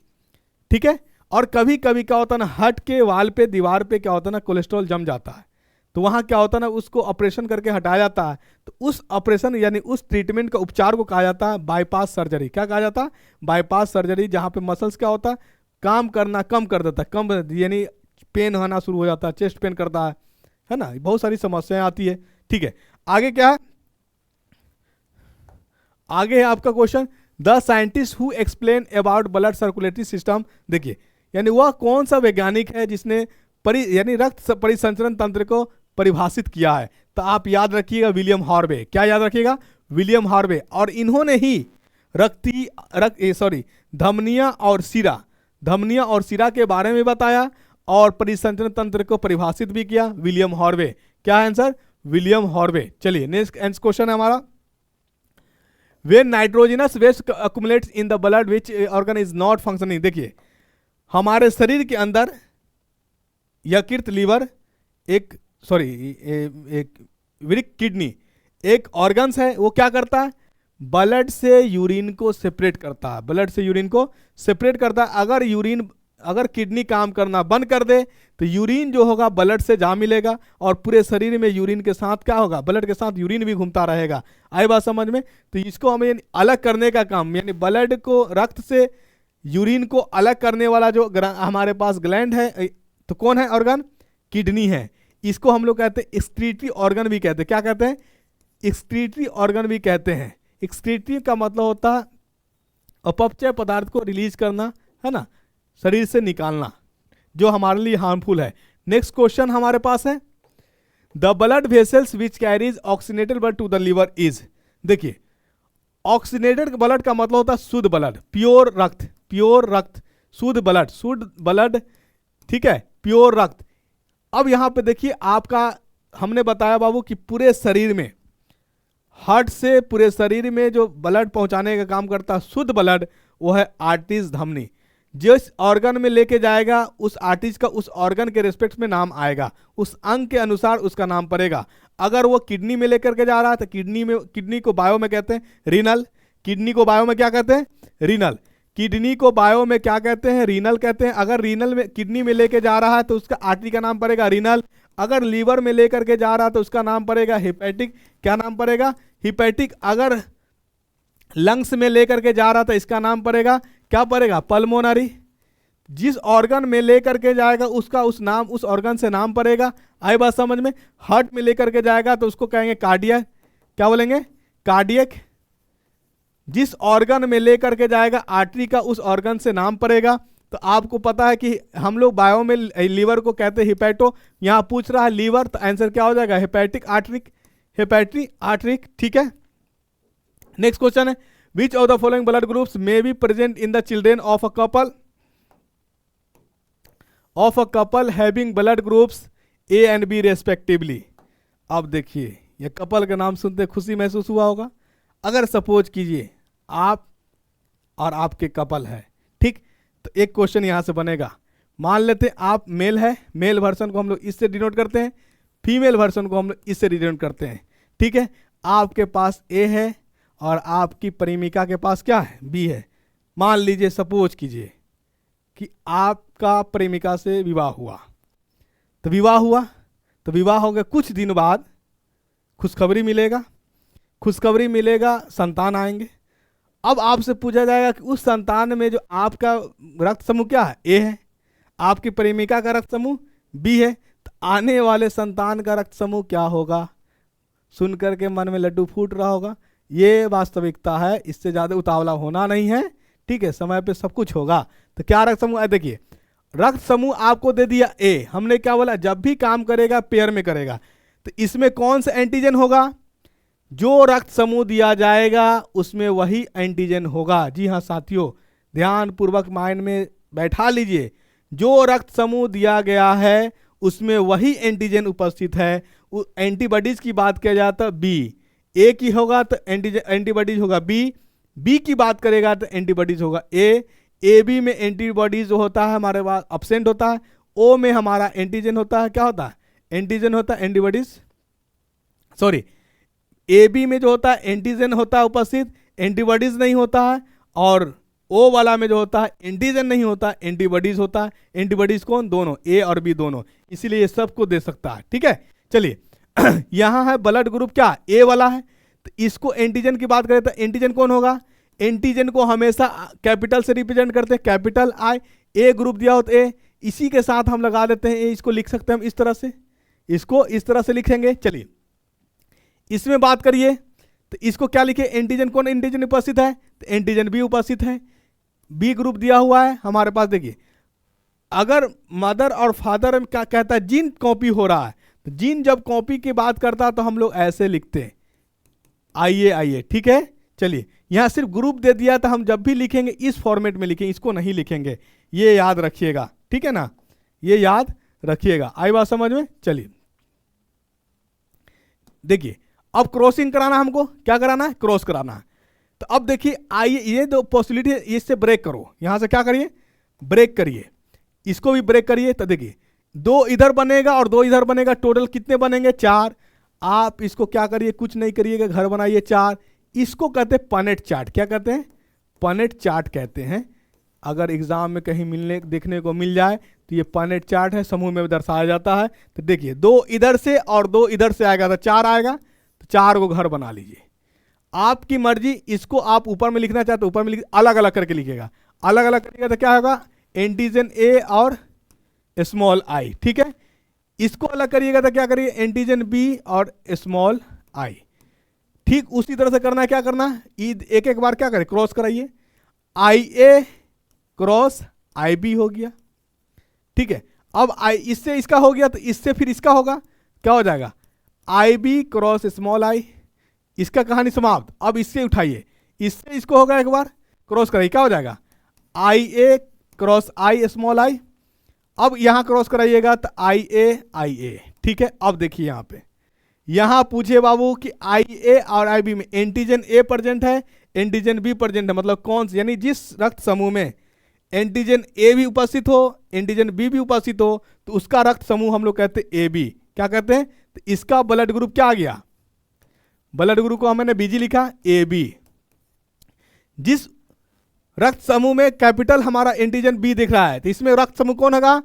ठीक है, और कभी कभी क्या होता है ना, हट के वाल पे दीवार पे क्या होता है ना, कोलेस्ट्रॉल जम जाता है, तो वहाँ क्या होता है ना, उसको ऑपरेशन करके हटाया जाता है। तो उस ऑपरेशन यानी उस ट्रीटमेंट का उपचार को कहा जाता है बाईपास सर्जरी। क्या कहा जाता है? बाईपास सर्जरी, जहाँ पे मसल्स क्या होता है, काम करना कम कर देता है, कम यानी पेन होना शुरू हो जाता है, चेस्ट पेन करता है ना, बहुत सारी समस्याएं आती है। ठीक है, आगे क्या है, आगे है आपका question, the scientist who explain about blood circulatory system. देखिए, यानी वह कौन सा वैज्ञानिक है जिसने यानी रक्त परिसंचरण तंत्र को परिभाषित किया है? तो आप याद रखिएगा विलियम हार्वे। क्या याद रखिएगा? William Harvey. और इन्होंने ही धमनियां और शिरा के बारे में बताया और परिसंचरण तंत्र को परिभाषित भी किया, विलियम हार्वे। क्या है आंसर? William Harvey. चलिए नेक्स्ट क्वेश्चन है हमारा, when nitrogenous waste accumulates in the blood which organ is not functioning। देखिए, हमारे शरीर के अंदर यकृत, लीवर, एक किडनी, एक ऑर्गन्स है, वो क्या करता है? ब्लड से यूरिन को सेपरेट करता है, ब्लड से यूरिन को सेपरेट करता है। अगर किडनी काम करना बंद कर दे तो यूरिन जो होगा ब्लड से जा मिलेगा और पूरे शरीर में यूरिन के साथ क्या होगा, ब्लड के साथ यूरिन भी घूमता रहेगा। आई बात समझ में? तो इसको हमें अलग करने का काम, यानी ब्लड को, रक्त से यूरिन को अलग करने वाला जो हमारे पास ग्लैंड है, तो कौन है ऑर्गन? किडनी है। इसको हम लोग कहते हैं एक्सक्रीटरी ऑर्गन भी कहते हैं। क्या कहते हैं? एक्सक्रीटरी ऑर्गन भी कहते हैं। एक्सक्रीटरी का मतलब होता है अपचय पदार्थ को रिलीज करना, है ना, शरीर से निकालना, जो हमारे लिए हार्मफुल है। नेक्स्ट क्वेश्चन हमारे पास है, the blood vessels which carries oxygenated blood to the liver is. देखिए, ऑक्सीनेटेड ब्लड का मतलब होता है शुद्ध ब्लड, प्योर रक्त, शुद्ध ब्लड, ठीक है, प्योर रक्त। अब यहां पे देखिए, आपका हमने बताया बाबू कि पूरे शरीर में, हार्ट से पूरे शरीर में जो ब्लड पहुंचाने का काम करता है शुद्ध ब्लड, वो है आर्टरीज, धमनी। जिस ऑर्गन में लेके जाएगा उस आर्टरीज का उस ऑर्गन के रिस्पेक्ट में नाम आएगा, उस अंग के अनुसार उसका नाम पड़ेगा। अगर वो किडनी में लेकर के जा रहा है तो किडनी को बायो में कहते हैं रीनल। किडनी को बायो में क्या कहते हैं? रीनल। किडनी को बायो में क्या कहते हैं? रीनल कहते हैं। अगर रीनल में किडनी में लेके जा रहा है तो उसका आर्टरी का नाम पड़ेगा रीनल। अगर लीवर में लेकर के जा रहा है तो उसका नाम पड़ेगा हिपैटिक। क्या नाम पड़ेगा? हिपैटिक। अगर लंग्स में लेकर के जा रहा था, इसका नाम पड़ेगा, क्या पड़ेगा? पल्मोनरी। जिस ऑर्गन में लेकर के जाएगा उसका उस ऑर्गन से नाम पड़ेगा। आई बात समझ में? हार्ट में लेकर के जाएगा तो उसको कहेंगे कार्डियक। क्या बोलेंगे? कार्डियक। जिस ऑर्गन में लेकर के जाएगा आर्टरी का उस ऑर्गन से नाम पड़ेगा। तो आपको पता है कि हम लोग बायो में लीवर को कहते हैं हिपैटो। यहां पूछ रहा है लीवर, तो आंसर क्या हो जाएगा? Hepatic artery, hepatic artery. ठीक है, नेक्स्ट क्वेश्चन है, which of the following blood groups may be present in the children of a couple having blood groups A and B respectively. अब देखिए, ये कपल का नाम सुनते खुशी महसूस हुआ होगा। अगर सपोज कीजिए आप और आपके कपल है, ठीक, तो एक क्वेश्चन यहां से बनेगा। मान लेते आप मेल है, मेल वर्सन को हम लोग इससे डिनोट करते हैं, फीमेल वर्सन को हम लोग इससे डिनोट करते हैं। ठीक है, आपके पास ए है और आपकी प्रेमिका के पास क्या है? बी है। मान लीजिए, सपोज कीजिए कि आपका प्रेमिका से विवाह हुआ, तो विवाह हो गया, कुछ दिन बाद खुशखबरी मिलेगा, संतान आएंगे। अब आपसे पूछा जाएगा कि उस संतान में जो आपका रक्त समूह क्या है? ए है, आपकी प्रेमिका का रक्त समूह बी है, तो आने वाले संतान का रक्त समूह क्या होगा? सुनकर के मन में लड्डू फूट रहा होगा। ये वास्तविकता है, इससे ज्यादा उतावला होना नहीं है। ठीक है, समय पे सब कुछ होगा। तो क्या रक्त समूह है? देखिए, रक्त समूह आपको दे दिया ए। हमने क्या बोला? जब भी काम करेगा पेयर में करेगा। तो इसमें कौन सा एंटीजन होगा? जो रक्त समूह दिया जाएगा उसमें वही एंटीजन होगा। जी हाँ साथियों, ध्यान पूर्वक माइंड में बैठा लीजिए, जो रक्त समूह दिया गया है उसमें वही एंटीजन उपस्थित है। एंटीबॉडीज की बात किया जाता है बी, ए की होगा तो एंटीबॉडीज होगा बी की बात करेगा तो एंटीबॉडीज होगा ए बी में एंटीबॉडीज होता है हमारे पास अब्सेंट होता है। ओ में हमारा एंटीजन होता है, क्या होता है? एंटीजन होता है, एंटीबॉडीज, सॉरी, ए बी में जो होता है एंटीजन होता है उपस्थित, एंटीबॉडीज नहीं होता है। और ओ वाला में जो होता है एंटीजन नहीं होता, एंटीबॉडीज होता है। एंटीबॉडीज कौन? दोनों, ए और बी दोनों, इसीलिए ये सबको दे सकता है। ठीक है, चलिए यहां है ब्लड ग्रुप क्या? ए वाला है। तो इसको एंटीजन की बात करें तो एंटीजन कौन होगा? एंटीजन को हमेशा कैपिटल से रिप्रेजेंट करते हैं, कैपिटल आई। ए ग्रुप दिया हो तो ए, इसी के साथ हम लगा देते हैं ए, इसको लिख सकते हैं हम इस तरह से, इसको इस तरह से लिखेंगे। चलिए इसमें बात करिए तो इसको क्या लिखे? एंटीजन कौन एंटीजन उपस्थित है? तो एंटीजन बी उपस्थित है। बी ग्रुप दिया हुआ है हमारे पास। देखिए अगर मदर और फादर में क्या कहता है? जीन कॉपी हो रहा है, तो जीन जब कॉपी की बात करता है तो हम लोग ऐसे लिखते हैं, आइए आइए। ठीक है, चलिए यहां सिर्फ ग्रुप दे दिया था, हम जब भी लिखेंगे इस फॉर्मेट में लिखेंगे, इसको नहीं लिखेंगे, ये याद रखिएगा। ठीक है ना, ये याद रखिएगा। आई बात समझ में? चलिए देखिए अब क्रॉसिंग कराना, हमको क्या कराना है? क्रॉस कराना है। तो अब देखिए आइए, ये दो पॉसिबिलिटी है, इससे ब्रेक करो, यहां से क्या करिए? ब्रेक करिए, इसको भी ब्रेक करिए। तो देखिए दो इधर बनेगा और दो इधर बनेगा, टोटल कितने बनेंगे? 4। आप इसको क्या करिए? कुछ नहीं करिएगा, घर बनाइए 4। इसको कहते हैं पनेट चार्ट। क्या कहते हैं? पनेट चार्ट कहते हैं। अगर एग्जाम में कहीं मिलने देखने को मिल जाए तो ये पनेट चार्ट है, समूह में दर्शाया जाता है। तो देखिए 2 इधर से और 2 इधर से आएगा तो 4 आएगा, तो 4 को घर बना लीजिए। आपकी मर्जी, इसको आप ऊपर में लिखना चाहते ऊपर में लिख, अलग अलग करके लिखिएगा। अलग अलग करिएगा तो क्या होगा? एंटीजन ए और स्मॉल आई। ठीक है, इसको अलग करिएगा तो क्या करिए? एंटीजन बी और स्मॉल आई। ठीक उसी तरह से करना है। क्या करना है? एक एक बार क्या करें? क्रॉस कराइए, आई ए क्रॉस आई बी हो गया। ठीक है, अब आई इससे इसका हो गया तो इससे फिर इसका होगा, क्या हो जाएगा? आई बी क्रॉस स्मॉल आई। इसका कहानी समाप्त। अब इससे उठाइए, इससे इसको होगा, एक बार क्रॉस कराइए, क्या हो जाएगा? आई ए क्रॉस आई स्मॉल आई। अब यहां क्रॉस कराइएगा तो आई ए। ठीक है, अब देखिए यहां पे, यहां पूछे बाबू कि आई ए और आई बी में एंटीजन ए प्रेजेंट है, एंटीजन बी प्रेजेंट है, मतलब कौन से? यानी जिस रक्त समूह में एंटीजन ए भी उपस्थित हो, एंटीजन बी भी उपस्थित हो, तो उसका रक्त समूह हम लोग कहते हैं ए बी। क्या कहते हैं? तो इसका ब्लड ग्रुप क्या आ गया? ब्लड ग्रुप को हमने बीजी लिखा, ए बी। जिस रक्त समूह में कैपिटल हमारा एंटीजन बी दिख रहा है, तो इसमें रक्त समूह कौन होगा?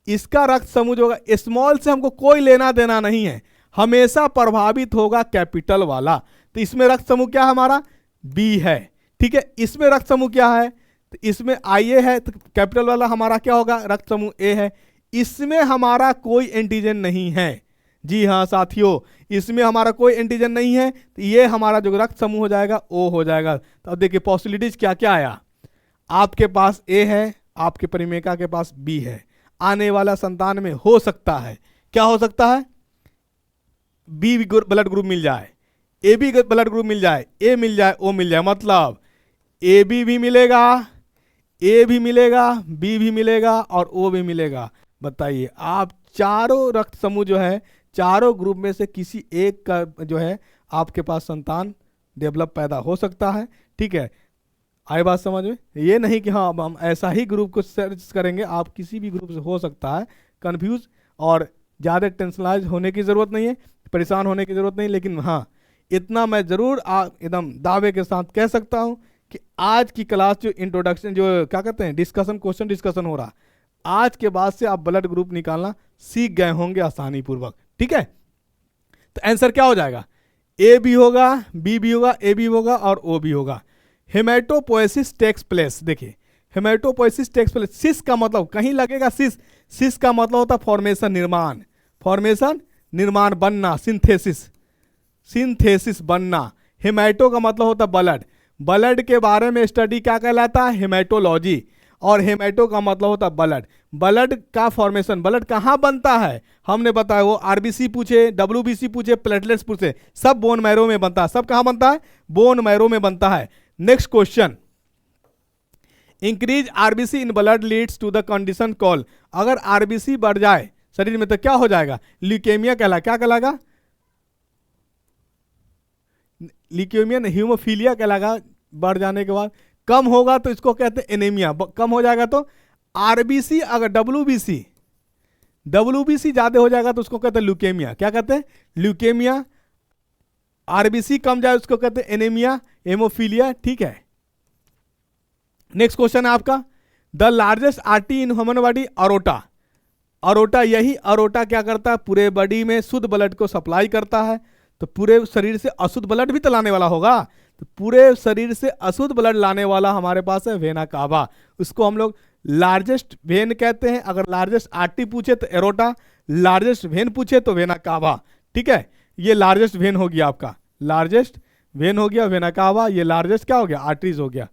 इसका रक्त समूह जो होगा, स्मॉल से हमको कोई लेना देना नहीं है, हमेशा प्रभावित होगा कैपिटल वाला। तो इसमें रक्त समूह क्या हमारा? बी है। ठीक है, इसमें रक्त समूह क्या है? तो इसमें आई ए है, तो कैपिटल वाला हमारा क्या होगा? रक्त समूह ए है। इसमें हमारा कोई एंटीजन नहीं है। जी हाँ साथियों, इसमें हमारा कोई एंटीजन नहीं है, तो ये हमारा जो रक्त समूह हो जाएगा ओ हो जाएगा। तो अब देखिए पॉसिबिलिटीज क्या क्या आया। आपके पास ए है, आपके परिमेका के पास बी है, आने वाला संतान में हो सकता है, क्या हो सकता है? बी ब्लड ग्रुप मिल जाए, ए बी ब्लड ग्रुप मिल जाए, ए मिल जाए, ओ मिल जाए, मतलब ए बी भी मिलेगा, ए भी मिलेगा, बी भी मिलेगा और ओ भी मिलेगा। बताइए आप चारों रक्त समूह जो है, चारों ग्रुप में से किसी एक का जो है आपके पास संतान डेवलप पैदा हो सकता है। ठीक है, आई बात समझ में? ये नहीं कि हाँ हम ऐसा ही ग्रुप को सर्च करेंगे, आप किसी भी ग्रुप से हो सकता है। कंफ्यूज और ज़्यादा टेंशनलाइज होने की ज़रूरत नहीं है, परेशान होने की ज़रूरत नहीं। लेकिन हाँ इतना मैं ज़रूर एकदम दावे के साथ कह सकता हूँ कि आज की क्लास जो इंट्रोडक्शन, जो क्या कहते हैं डिस्कशन, क्वेश्चन डिस्कशन हो रहा, आज के बाद से आप ब्लड ग्रुप निकालना सीख गए होंगे आसानी पूर्वक। ठीक है, तो आंसर क्या हो जाएगा? ए भी होगा, बी भी होगा, ए भी होगा और ओ भी होगा। हेमेटोपोएसिस टेक्स प्लेस। देखिए हेमेटोपोएसिस टेक्स प्लेस, सिस का मतलब कहीं लगेगा सिस, सिस का मतलब होता फॉर्मेशन, निर्माण, फॉर्मेशन निर्माण, बनना, सिंथेसिस, सिंथेसिस बनना। हेमेटो का मतलब होता ब्लड, ब्लड के बारे में स्टडी क्या कहलाता है? हेमेटोलॉजी। और हेमेटो का मतलब होता ब्लड, ब्लड का फॉर्मेशन, ब्लड कहाँ बनता है हमने बताया, वो आरबीसी पूछे, डब्ल्यूबीसी पूछे, प्लेटलेट्स पूछे, सब बोन मैरो में बनता है। सब कहाँ बनता है? बोन मैरो में बनता है। Next question, increase RBC in blood leads to the condition called. अगर आरबीसी बढ़ जाए शरीर में तो क्या हो जाएगा? ल्यूकेमिया कहला, क्या कहलाएगा? ल्यूकेमिया नहीं, हीमोफीलिया कहलाएगा बढ़ जाने के बाद। कम होगा तो इसको कहते हैं एनीमिया, कम हो जाएगा तो आरबीसी। अगर डब्ल्यूबीसी ज्यादा हो जाएगा तो उसको कहते हैं ल्यूकेमिया, क्या कहते हैं? ल्यूकेमिया। आरबीसी कम जाए उसको कहते हैं एनीमिया, हेमोफीलिया। ठीक है, नेक्स्ट क्वेश्चन है आपका, the largest artery in human body aorta. Aorta, यही अरोटा क्या करता है, पूरे बॉडी में शुद्ध ब्लड को सप्लाई करता है। तो पूरे शरीर से अशुद्ध ब्लड भी तो लाने वाला होगा, तो पूरे शरीर से अशुद्ध ब्लड लाने वाला हमारे पास है वेना कावा। उसको हम लोग लार्जेस्ट वेन कहते हैं। अगर लार्जेस्ट आर्टरी पूछे तो एरोटा, लार्जेस्ट वेन पूछे तो वेना कावा। ठीक है, ये लार्जेस्ट वेन हो गया आपका, लार्जेस्ट वेन हो गया वेना कावा। ये लार्जेस्ट क्या हो गया, आर्टरीज हो गया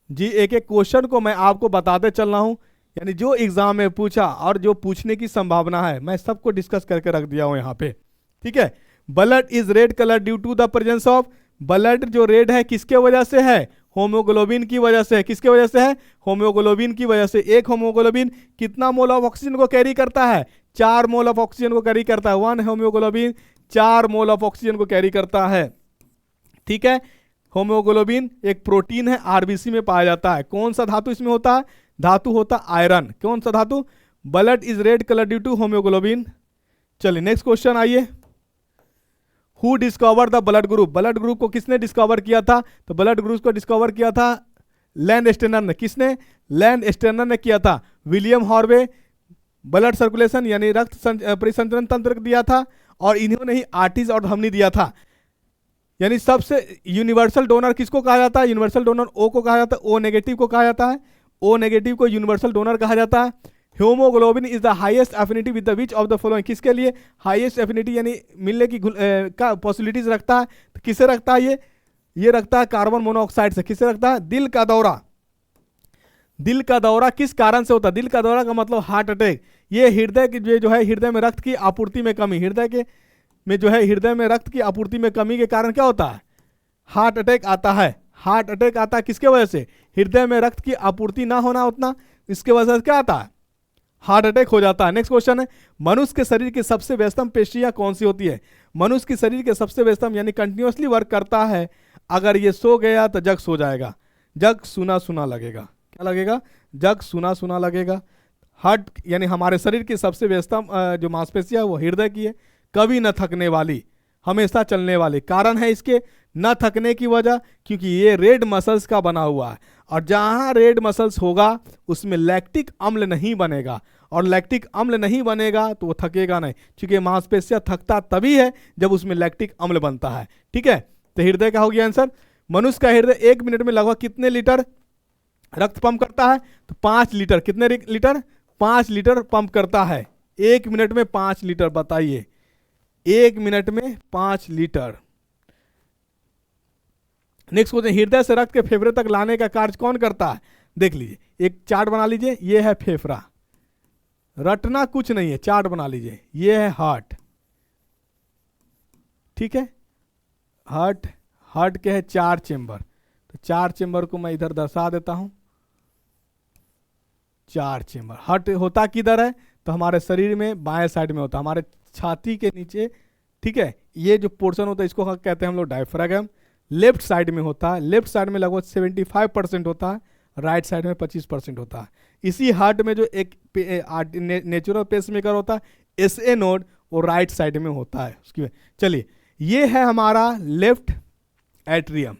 जी। एक एक क्वेश्चन को मैं आपको बताते चल रहा हूं, यानी जो एग्जाम में पूछा और जो पूछने की संभावना है मैं सबको डिस्कस करके रख दिया हूं यहाँ पे। ठीक है, blood is red colour due to the presence of, blood जो रेड है किसके वजह से है, होमोग्लोबिन की वजह से है। किसके वजह से है, होमोग्लोबिन की वजह से। एक होमोग्लोबिन कितना मोल ऑफ ऑक्सीजन को कैरी करता है, 4 मोल ऑफ ऑक्सीजन को कैरी करता है। 1 होमोग्लोबिन 4 मोल ऑफ ऑक्सीजन को कैरी करता है। ठीक है, होमोग्लोबिन एक प्रोटीन है, आरबीसी में पाया जाता है। कौन सा धातु इसमें होता है, धातु होता आयरन। कौन सा धातु, blood is red colour due to haemoglobin. चलिए नेक्स्ट क्वेश्चन आइए, who discover the blood group. Blood group को किसने डिस्कवर किया था, तो ब्लड ग्रुप को डिस्कवर किया था लैंड स्टेनर ने। किसने, लैंड स्टेनर ने किया था। विलियम हॉर्वे ब्लड सर्कुलेशन यानी रक्त परिसंचरण तंत्र दिया था, और इन्होंने ही आर्टिज और धमनी दिया था। यानी सबसे यूनिवर्सल डोनर किसको कहा जाता है, यूनिवर्सल डोनर ओ को कहा जाता है, ओ नेगेटिव को कहा जाता है। ओ नेगेटिव को यूनिवर्सल डोनर कहा जाता है। Haemoglobin is the highest affinity with the which of the following, किसके लिए हाईएस्ट एफिनिटी यानी मिलने की का पॉसिबिलिटीज रखता है, तो किसे रखता है ये रखता है कार्बन मोनोऑक्साइड से। किसे रखता है, दिल का दौरा। दिल का दौरा किस कारण से होता है, दिल का दौरा का मतलब हार्ट अटैक। ये हृदय की जो है हृदय में रक्त की आपूर्ति में कमी, हृदय के में जो है हृदय में रक्त की आपूर्ति में कमी के कारण क्या होता है, हार्ट अटैक आता है। हार्ट अटैक आता है किसके वजह से, हृदय में रक्त की आपूर्ति ना होना उतना, इसके वजह से क्या आता है, हार्ट अटैक हो जाता है। नेक्स्ट क्वेश्चन है, मनुष्य के शरीर की सबसे व्यस्तम पेशियां कौन सी होती है। मनुष्य के शरीर के सबसे व्यस्तम यानी कंटिन्यूसली वर्क करता है। अगर ये सो गया तो जग सो जाएगा, जग सुना सुना लगेगा। क्या लगेगा, जग सुना सुना लगेगा। हार्ट यानी हमारे शरीर की सबसे व्यस्तम जो मांसपेशियां है वो हृदय की है, कभी न थकने वाली, हमेशा चलने वाली। कारण है इसके न थकने की वजह, क्योंकि ये रेड मसल्स का बना हुआ है, और जहां रेड मसल्स होगा उसमें लैक्टिक अम्ल नहीं बनेगा, और लैक्टिक अम्ल नहीं बनेगा तो वो थकेगा नहीं, क्योंकि मांसपेशियां थकता तभी है जब उसमें लैक्टिक अम्ल बनता है। ठीक है, तो हृदय का हो गया आंसर। मनुष्य का हृदय 1 मिनट में लगभग कितने लीटर रक्त पंप करता है, तो 5 लीटर। कितने लीटर, 5 लीटर पंप करता है 1 मिनट में। 5 लीटर, बताइए 1 मिनट में 5 लीटर। नेक्स्ट क्वेश्चन, हृदय से रक्त के फेफड़े तक लाने का कार्य कौन करता है। देख लीजिए, एक चार्ट बना लीजिए, ये है फेफड़ा, रटना कुछ नहीं है, चार्ट बना लीजिए। ये है हार्ट, ठीक है, हार्ट, हार्ट के है 4 चेंबर, तो 4 चेंबर को मैं इधर दर्शा देता हूं। 4 चेंबर। हार्ट होता किधर है, तो हमारे शरीर में बाएं साइड में होता है, हमारे छाती के नीचे। ठीक है, ये जो पोर्शन होता है इसको कहते हैं हम लोग डायफ्रागम। लेफ्ट साइड में होता है, लेफ्ट साइड में लगभग 75% होता है, राइट साइड में 25% होता है। इसी हार्ट में जो एक नेचुरल पेसमेकर होता है एसए नोड, वो राइट साइड में होता है उसकी। चलिए, ये है हमारा लेफ्ट एट्रियम,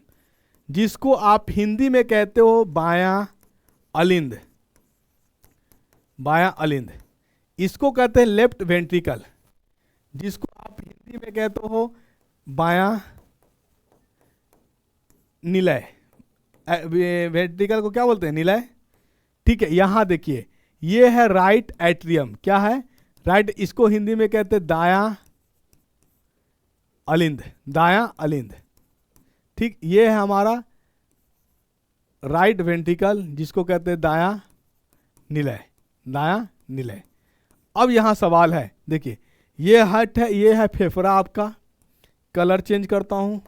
जिसको आप हिंदी में कहते हो बायां अलिंद, बायां अलिंद। इसको कहते हैं लेफ्ट वेंट्रिकल, जिसको आप हिंदी में कहते हो बायां निलय। वेंट्रिकल को क्या बोलते हैं, निलय। ठीक है, यहां देखिए, ये है राइट एट्रियम। क्या है, राइट, इसको हिंदी में कहते हैं दायां अलिंद, दायां अलिंद। ठीक, ये है हमारा राइट वेंट्रिकल, जिसको कहते हैं दायां निलय, दायां निलय। अब यहां सवाल है, देखिए, ये हार्ट है, ये है फेफड़ा आपका, कलर चेंज करता हूं।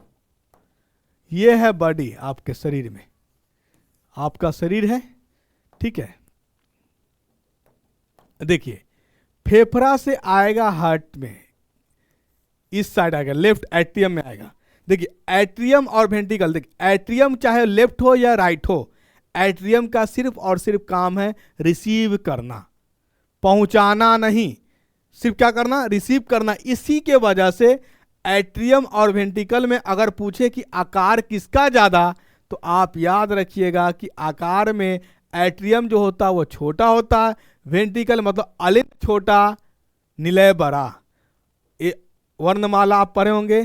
ये है बॉडी आपके शरीर में, आपका शरीर है। ठीक है, देखिए, फेफड़ा से आएगा हार्ट में, इस साइड आएगा, लेफ्ट एट्रियम में आएगा। देखिए, एट्रियम और वेंट्रिकल, देखिए एट्रियम चाहे लेफ्ट हो या राइट हो, एट्रियम का सिर्फ और सिर्फ काम है रिसीव करना, पहुंचाना नहीं, सिर्फ क्या करना, रिसीव करना। इसी के वजह से एट्रियम और वेंट्रिकल में अगर पूछे कि आकार किसका ज्यादा, तो आप याद रखिएगा कि आकार में एट्रियम जो होता है वो छोटा होता है, वेंट्रिकल मतलब अलिंद छोटा, निलय बड़ा। वर्णमाला आप पढ़े होंगे,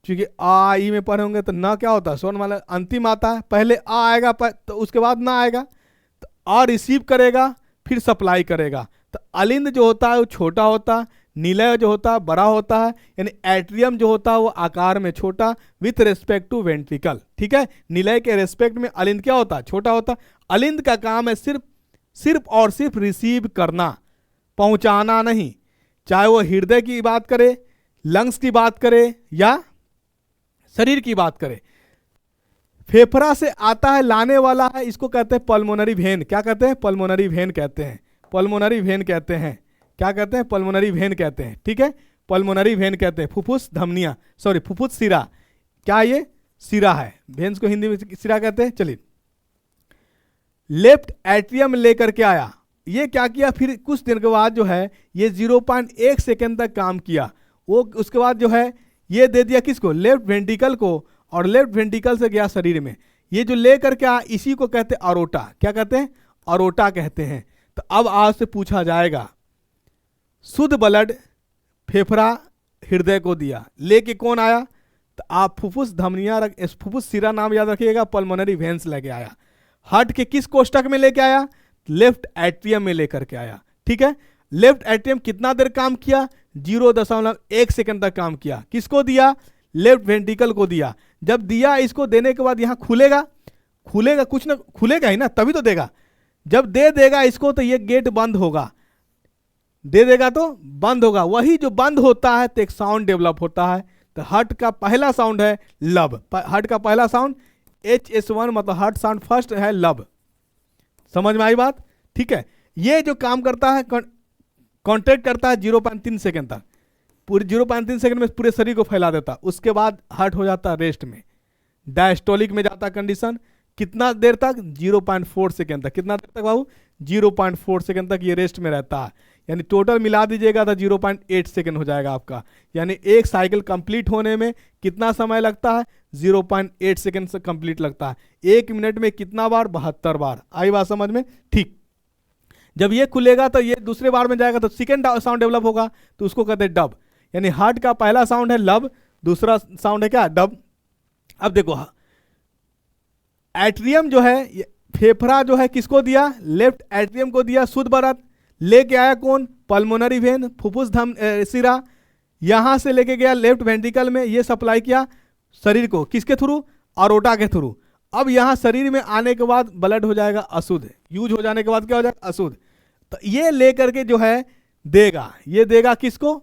क्योंकि आ ई में पढ़े होंगे तो न क्या होता है, स्वर्णमाला अंतिम आता है, पहले आ आएगा तो उसके बाद ना आएगा, तो आ रिसीव करेगा फिर सप्लाई करेगा। तो अलिंद जो होता है वो छोटा होता है, निलय जो होता है बड़ा होता है, यानी एट्रियम जो होता है वो आकार में छोटा विथ रेस्पेक्ट टू वेंट्रिकल। ठीक है, निलय के रेस्पेक्ट में अलिंद क्या होता है, छोटा होता है। अलिंद का काम है सिर्फ और सिर्फ रिसीव करना, पहुंचाना नहीं, चाहे वो हृदय की बात करे, लंग्स की बात करे या शरीर की बात करे। फेफड़ा से आता है, लाने वाला है, इसको कहते हैं पल्मोनरी वेन। क्या कहते हैं, पल्मोनरी वेन कहते हैं, पल्मोनरी वेन कहते हैं। क्या कहते हैं, पल्मोनरी वेन कहते हैं। ठीक है, पल्मोनरी वेन कहते हैं, फुफ्फुस धमनिया, सॉरी फुफ्फुस सिरा। क्या ये सिरा है, वेन्स को हिंदी में सिरा कहते हैं। चलिए, लेफ्ट एट्रियम लेकर के आया, ये क्या किया, फिर कुछ दिन के बाद जो है ये 0.1 सेकेंड तक काम किया। वो उसके बाद जो है ये दे दिया किसको, लेफ्ट वेंट्रिकल को, और लेफ्ट वेंट्रिकल से गया शरीर में। ये जो लेकर के आया इसी को कहते हैं अरोटा। क्या कहते हैं, अरोटा कहते हैं। तो अब आज से पूछा जाएगा, शुद्ध ब्लड फेफड़ा हृदय को दिया, लेके कौन आया, तो आप फुफ्फुस धमनिया फुफ्फुस सिरा नाम याद रखिएगा, पल्मोनरी वेन्स लेके आया। हार्ट के किस कोष्टक में लेके आया, लेफ्ट एट्रियम में लेकर के आया। ठीक है, लेफ्ट एट्रियम कितना देर काम किया, 0.1 सेकंड तक काम किया। किसको दिया, लेफ्ट वेंट्रिकल को दिया। जब दिया, इसको देने के बाद यहां खुलेगा, कुछ ना खुलेगा ही ना, तभी तो देगा। जब दे देगा इसको तो ये गेट बंद होगा, दे देगा तो बंद होगा। वही जो बंद होता है तो एक साउंड डेवलप होता है। तो हार्ट का पहला साउंड है लब, हार्ट का पहला साउंड HS1 मतलब हार्ट साउंड फर्स्ट है लब। समझ में आई बात। ठीक है, ये जो काम करता है कॉन्ट्रैक्ट करता है 0.3 सेकंड तक, पूरे 0.3 सेकंड में पूरे शरीर को फैला देता। उसके बाद हार्ट हो जाता है रेस्ट में, डायस्टोलिक में जाता कंडीशन। कितना देर तक, 0.4 सेकंड तक। कितना देर तक बाबू, 0.4 सेकंड तक ये रेस्ट में रहता है। यानी टोटल मिला दीजिएगा तो 0.8 सेकंड हो जाएगा आपका। यानी एक साइकिल कंप्लीट होने में कितना समय लगता है, 0.8 सेकंड से कंप्लीट लगता है। 1 मिनट में कितना बार, 72 बार। आई बात समझ में। ठीक, जब ये खुलेगा तो ये दूसरे बार में जाएगा तो सेकंड साउंड डेवलप होगा, तो उसको कहते हैं डब। यानी हार्ट का पहला साउंड है लब, दूसरा साउंड है क्या, डब। अब देखो, एट्रियम जो है, फेफड़ा जो है किसको दिया, लेफ्ट एट्रियम को दिया शुद्ध ब्लड। लेके आया कौन, पल्मोनरी वेन, फुफ्फुस सिरा। यहां से लेके गया लेफ्ट वेंट्रिकल में, ये सप्लाई किया शरीर को, किसके थ्रू, अरोटा के थ्रू। अब यहां शरीर में आने के बाद ब्लड हो जाएगा अशुद्ध, यूज हो जाने के बाद क्या हो जाएगा, अशुद्ध। तो ये लेकर के जो है देगा, ये देगा किसको,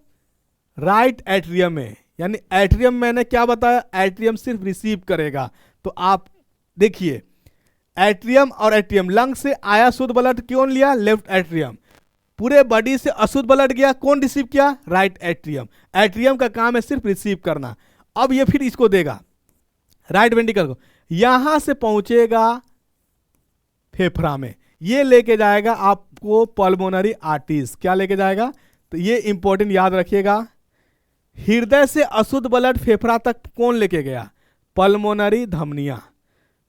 राइट एट्रियम में। यानी एट्रियम मैंने क्या बताया, एट्रियम सिर्फ रिसीव करेगा। तो आप देखिए, एट्रियम और एट्रियम, लंग से आया शुद्ध ब्लड, क्यों लिया, लेफ्ट एट्रियम। पूरे बॉडी से अशुद्ध ब्लड गया, कौन रिसीव किया, राइट एट्रियम। एट्रियम का काम है सिर्फ रिसीव करना। अब ये फिर इसको देगा राइट वेंट्रिकल को, यहां से पहुंचेगा फेफड़ा में, ये लेके जाएगा आपको पल्मोनरी आर्टरीज। क्या लेके जाएगा, तो ये इंपॉर्टेंट याद रखिएगा। हृदय से अशुद्ध ब्लड फेफड़ा तक कौन लेके गया, पल्मोनरी धमनिया।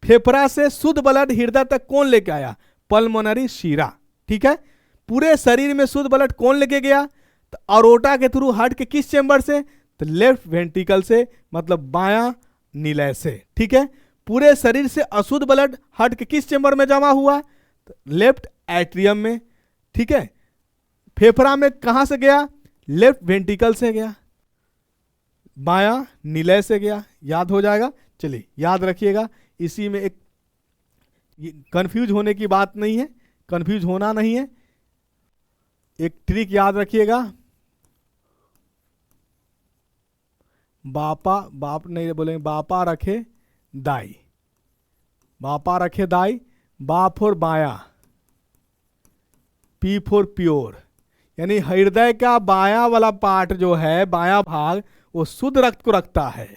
फेफड़ा से शुद्ध ब्लड हृदय तक कौन लेके आया, पल्मोनरी शिरा। ठीक है, पूरे शरीर में शुद्ध ब्लड कौन लेके गया, तो अरोटा के थ्रू, हार्ट के किस चेंबर से, तो लेफ्ट वेंट्रिकल से, मतलब बायां निलय से। ठीक है, पूरे शरीर से अशुद्ध ब्लड हार्ट के किस चेंबर में जमा हुआ, तो लेफ्ट एट्रियम में। ठीक है, फेफड़ा में कहां से गया, लेफ्ट वेंट्रिकल से गया, बायां निलय से गया। याद हो जाएगा। चलिए याद रखिएगा, इसी में एक कंफ्यूज होने की बात नहीं है, कंफ्यूज होना नहीं है। एक ट्रिक याद रखिएगा, बाप नहीं बोलेंगे, बापा रखे दाई, बापा रखे दाई, बा फॉर बाया, पी फॉर प्योर। यानी हृदय का बाया वाला पार्ट जो है, बाया भाग, वो शुद्ध रक्त को रखता है।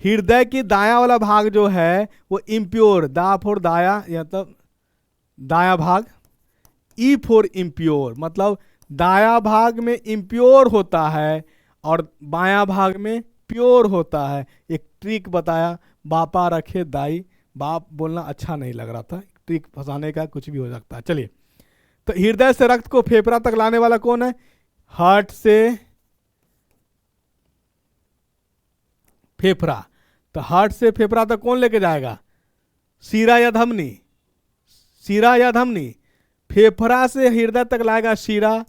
हृदय की दाया वाला भाग जो है वो इम्प्योर, दा फॉर दाया, मतलब दाया भाग, ई फॉर इम्प्योर, मतलब दाया भाग में इम्प्योर होता है और बाया भाग में प्योर होता है। एक ट्रिक बताया, बापा रखे दाई, बाप बोलना अच्छा नहीं लग रहा था, ट्रिक फंसाने का, कुछ भी हो सकता है। चलिए, तो हृदय से रक्त को फेफड़ा तक लाने वाला कौन है? हार्ट से फेफड़ा। तो हार्ट से फेफड़ा तक कौन लेके जाएगा? शीरा या धमनी? शीरा या धमनी? फेफड़ा से हृदय तक लाएगा शीरा,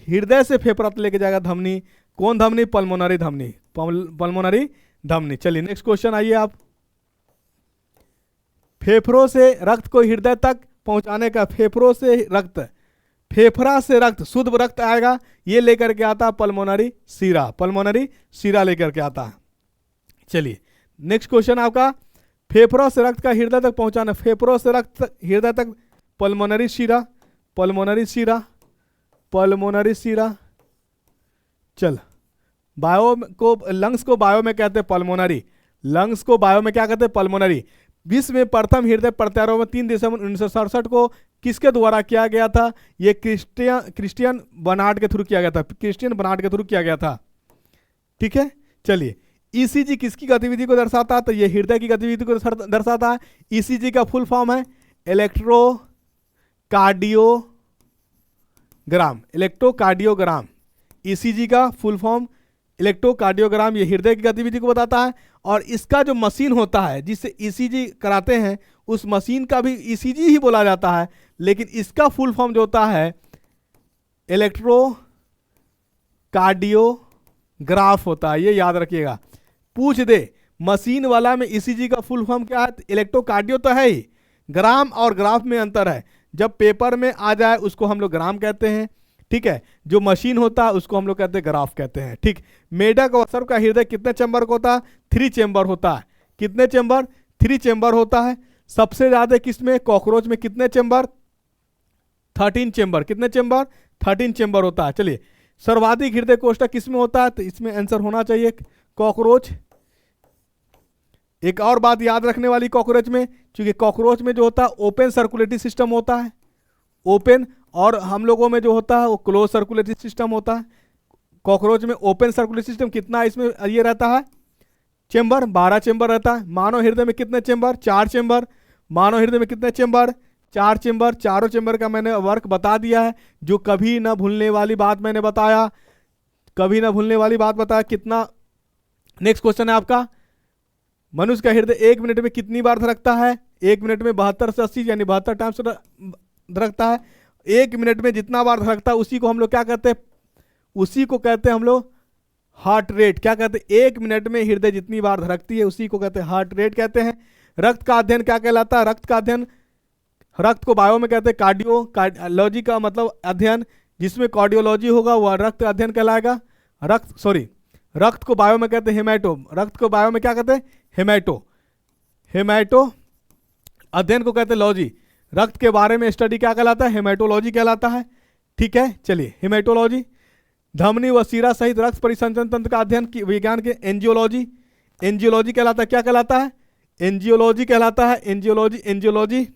हृदय से फेफड़ा तक लेके जाएगा धमनी। कौन धमनी? पल्मोनरी धमनी, पल्मोनरी धमनी। चलिए नेक्स्ट क्वेश्चन आइए आप। फेफड़ों से रक्त को हृदय तक पहुंचाने का, फेफड़ों से रक्त, फेफड़ा से रक्त, शुद्ध रक्त आएगा, ये लेकर के आता पल्मोनरी शीरा, पल्मोनरी शीरा लेकर के आता है। चलिए नेक्स्ट क्वेश्चन आपका, फेफड़ों से रक्त का हृदय तक पहुंचाना, फेफड़ों से रक्त हृदय तक, पल्मोनरी शीरा, पल्मोनरी शीरा, पल्मोनरी शीरा। चल, बायो को, लंग्स को बायो में कहते हैं पल्मोनरी, लंग्स को बायो में क्या कहते हैं? पल्मोनरी। विश्व में प्रथम हृदय प्रत्यारोपण 3 दिसंबर 1967 को किसके द्वारा किया गया था? ये क्रिस्टियन बर्नार्ड के थ्रू किया गया था, क्रिस्टियन बर्नार्ड के थ्रू किया गया था। ठीक है, चलिए, ईसीजी किसकी गतिविधि को दर्शाता है? तो ये हृदय की गतिविधि को दर्शाता है। ईसीजी का फुल फॉर्म है इलेक्ट्रोकार्डियोग्राम, इलेक्ट्रोकार्डियोग्राम, ईसीजी का फुल फॉर्म इलेक्ट्रोकार्डियोग्राम, ये हृदय की गतिविधि को बताता है। और इसका जो मशीन होता है जिससे ईसीजी कराते हैं, उस मशीन का भी ईसीजी ही बोला जाता है, लेकिन इसका फुल फॉर्म जो होता है इलेक्ट्रोकार्डियोग्राफ होता है, ये याद रखिएगा। पूछ दे मशीन वाला में ईसीजी का फुल फॉर्म क्या है? इलेक्ट्रोकार्डियो तो है ही, ग्राम और ग्राफ में अंतर है। जब पेपर में आ जाए उसको हम लोग ग्राम कहते हैं, ठीक है, जो मशीन होता है उसको हम लोग कहते हैं ग्राफ कहते हैं। ठीक, मेढक और सर्प का हृदय कितने चैम्बर का होता है? 3 चैम्बर होता है। कितने चैम्बर? 3 चैम्बर होता है। सबसे ज्यादा किसमें? कॉकरोच में। कितने चैम्बर? 13 चैम्बर। कितने चैम्बर? 13 चैम्बर होता है। चलिए, सर्वाधिक हृदय कोष्ठक किसमें होता है? तो इसमें आंसर होना चाहिए कॉकरोच। एक और बात याद रखने वाली कॉकरोच में, क्योंकि कॉकरोच में जो होता है ओपन सर्कुलेटरी सिस्टम होता है, ओपन, और हम लोगों में जो होता है वो क्लोज सर्कुलेटरी सिस्टम होता है। कॉकरोच में ओपन सर्कुलेटरी सिस्टम कितना इसमें ये रहता है? चेंबर, 12 चेंबर रहता है। मानव हृदय में कितने चेंबर? 4 चेंबर। मानव हृदय में कितने चेंबर? 4 चेंबर। चारों चेंबर का मैंने वर्क बता दिया है, जो कभी ना भूलने वाली बात मैंने बताया, कभी ना भूलने वाली बात बताया। कितना? नेक्स्ट क्वेश्चन है आपका, मनुष्य का हृदय 1 मिनट में कितनी बार धड़कता है? 1 मिनट में 72 से 80 यानी 72 टाइम्स धड़कता है। 1 मिनट में जितना बार धड़कता है उसी को हम लोग क्या कहते हैं? उसी को कहते हैं हम लोग हार्ट रेट। क्या कहते हैं? 1 मिनट में हृदय जितनी बार धड़कती है उसी को कहते हैं हार्ट रेट कहते हैं। रक्त का अध्ययन क्या कहलाता है? रक्त का अध्ययन, रक्त को बायो में कहते हैं कार्डियोलॉजी का मतलब अध्ययन, जिसमें कार्डियोलॉजी होगा वह रक्त अध्ययन कहलाएगा। रक्त को बायो में कहते हैं हेमाटो, रक्त को बायो में क्या कहते हैं? हेमाटो। हेमाटो अध्ययन को कहते हैं लॉजी। रक्त के बारे में स्टडी क्या कहलाता है? हेमाटोलॉजी कहलाता है। ठीक है, चलिए, हेमाटोलॉजी। धमनी व शीरा सहित रक्त परिसंचरण तंत्र का अध्ययन की विज्ञान के एंजियोलॉजी, एंजियोलॉजी कहलाता है। क्या कहलाता है? एंजियोलॉजी कहलाता है। Angiology, angiology.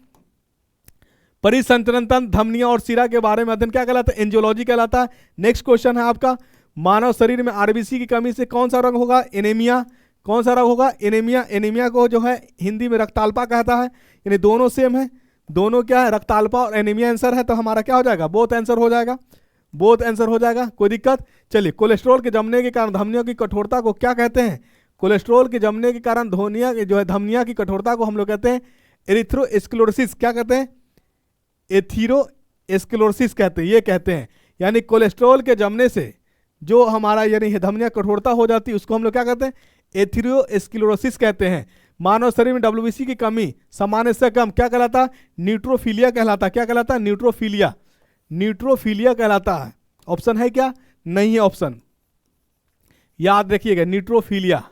परिसंचरण तंत्र, धमनियों और शीरा के बारे में अध्ययन क्या कहलाता है? एंजियोलॉजी कहलाता है। नेक्स्ट क्वेश्चन है आपका, मानव शरीर में आरबीसी की कमी से कौन सा रोग होगा? एनीमिया। कौन सा रोग होगा? एनीमिया। एनीमिया को जो है हिंदी में रक्ताल्पा कहता है, यानी दोनों सेम है। दोनों क्या है? रक्ताल्पा और एनीमिया आंसर है, तो हमारा क्या हो जाएगा? बोथ आंसर हो जाएगा, बोथ आंसर हो जाएगा, कोई दिक्कत? चलिए, कोलेस्ट्रॉल के जमने के कारण धमनियों की कठोरता को क्या कहते हैं? कोलेस्ट्रॉल के जमने के कारण धमनिया जो है धमनिया की कठोरता को हम लोग कहते हैं एरिथ्रोस्क्लेरोसिस। क्या कहते हैं? एथीरोस्क्लेरोसिस कहते हैं, ये कहते हैं। यानी कोलेस्ट्रॉल के जमने से जो हमारा यानी धमनिया कठोरता हो जाती है उसको हम लोग क्या कहते हैं? एथीरोस्क्लेरोसिस कहते हैं। मानव शरीर में डब्ल्यूबीसी की कमी सामान्य से कम क्या कहलाता है? न्यूट्रोफिलिया कहलाता है। क्या कहलाता है? न्यूट्रोफिलिया, न्यूट्रोफिलिया कहलाता है। ऑप्शन है क्या? नहीं है ऑप्शन, याद रखिएगा, न्यूट्रोफिलिया।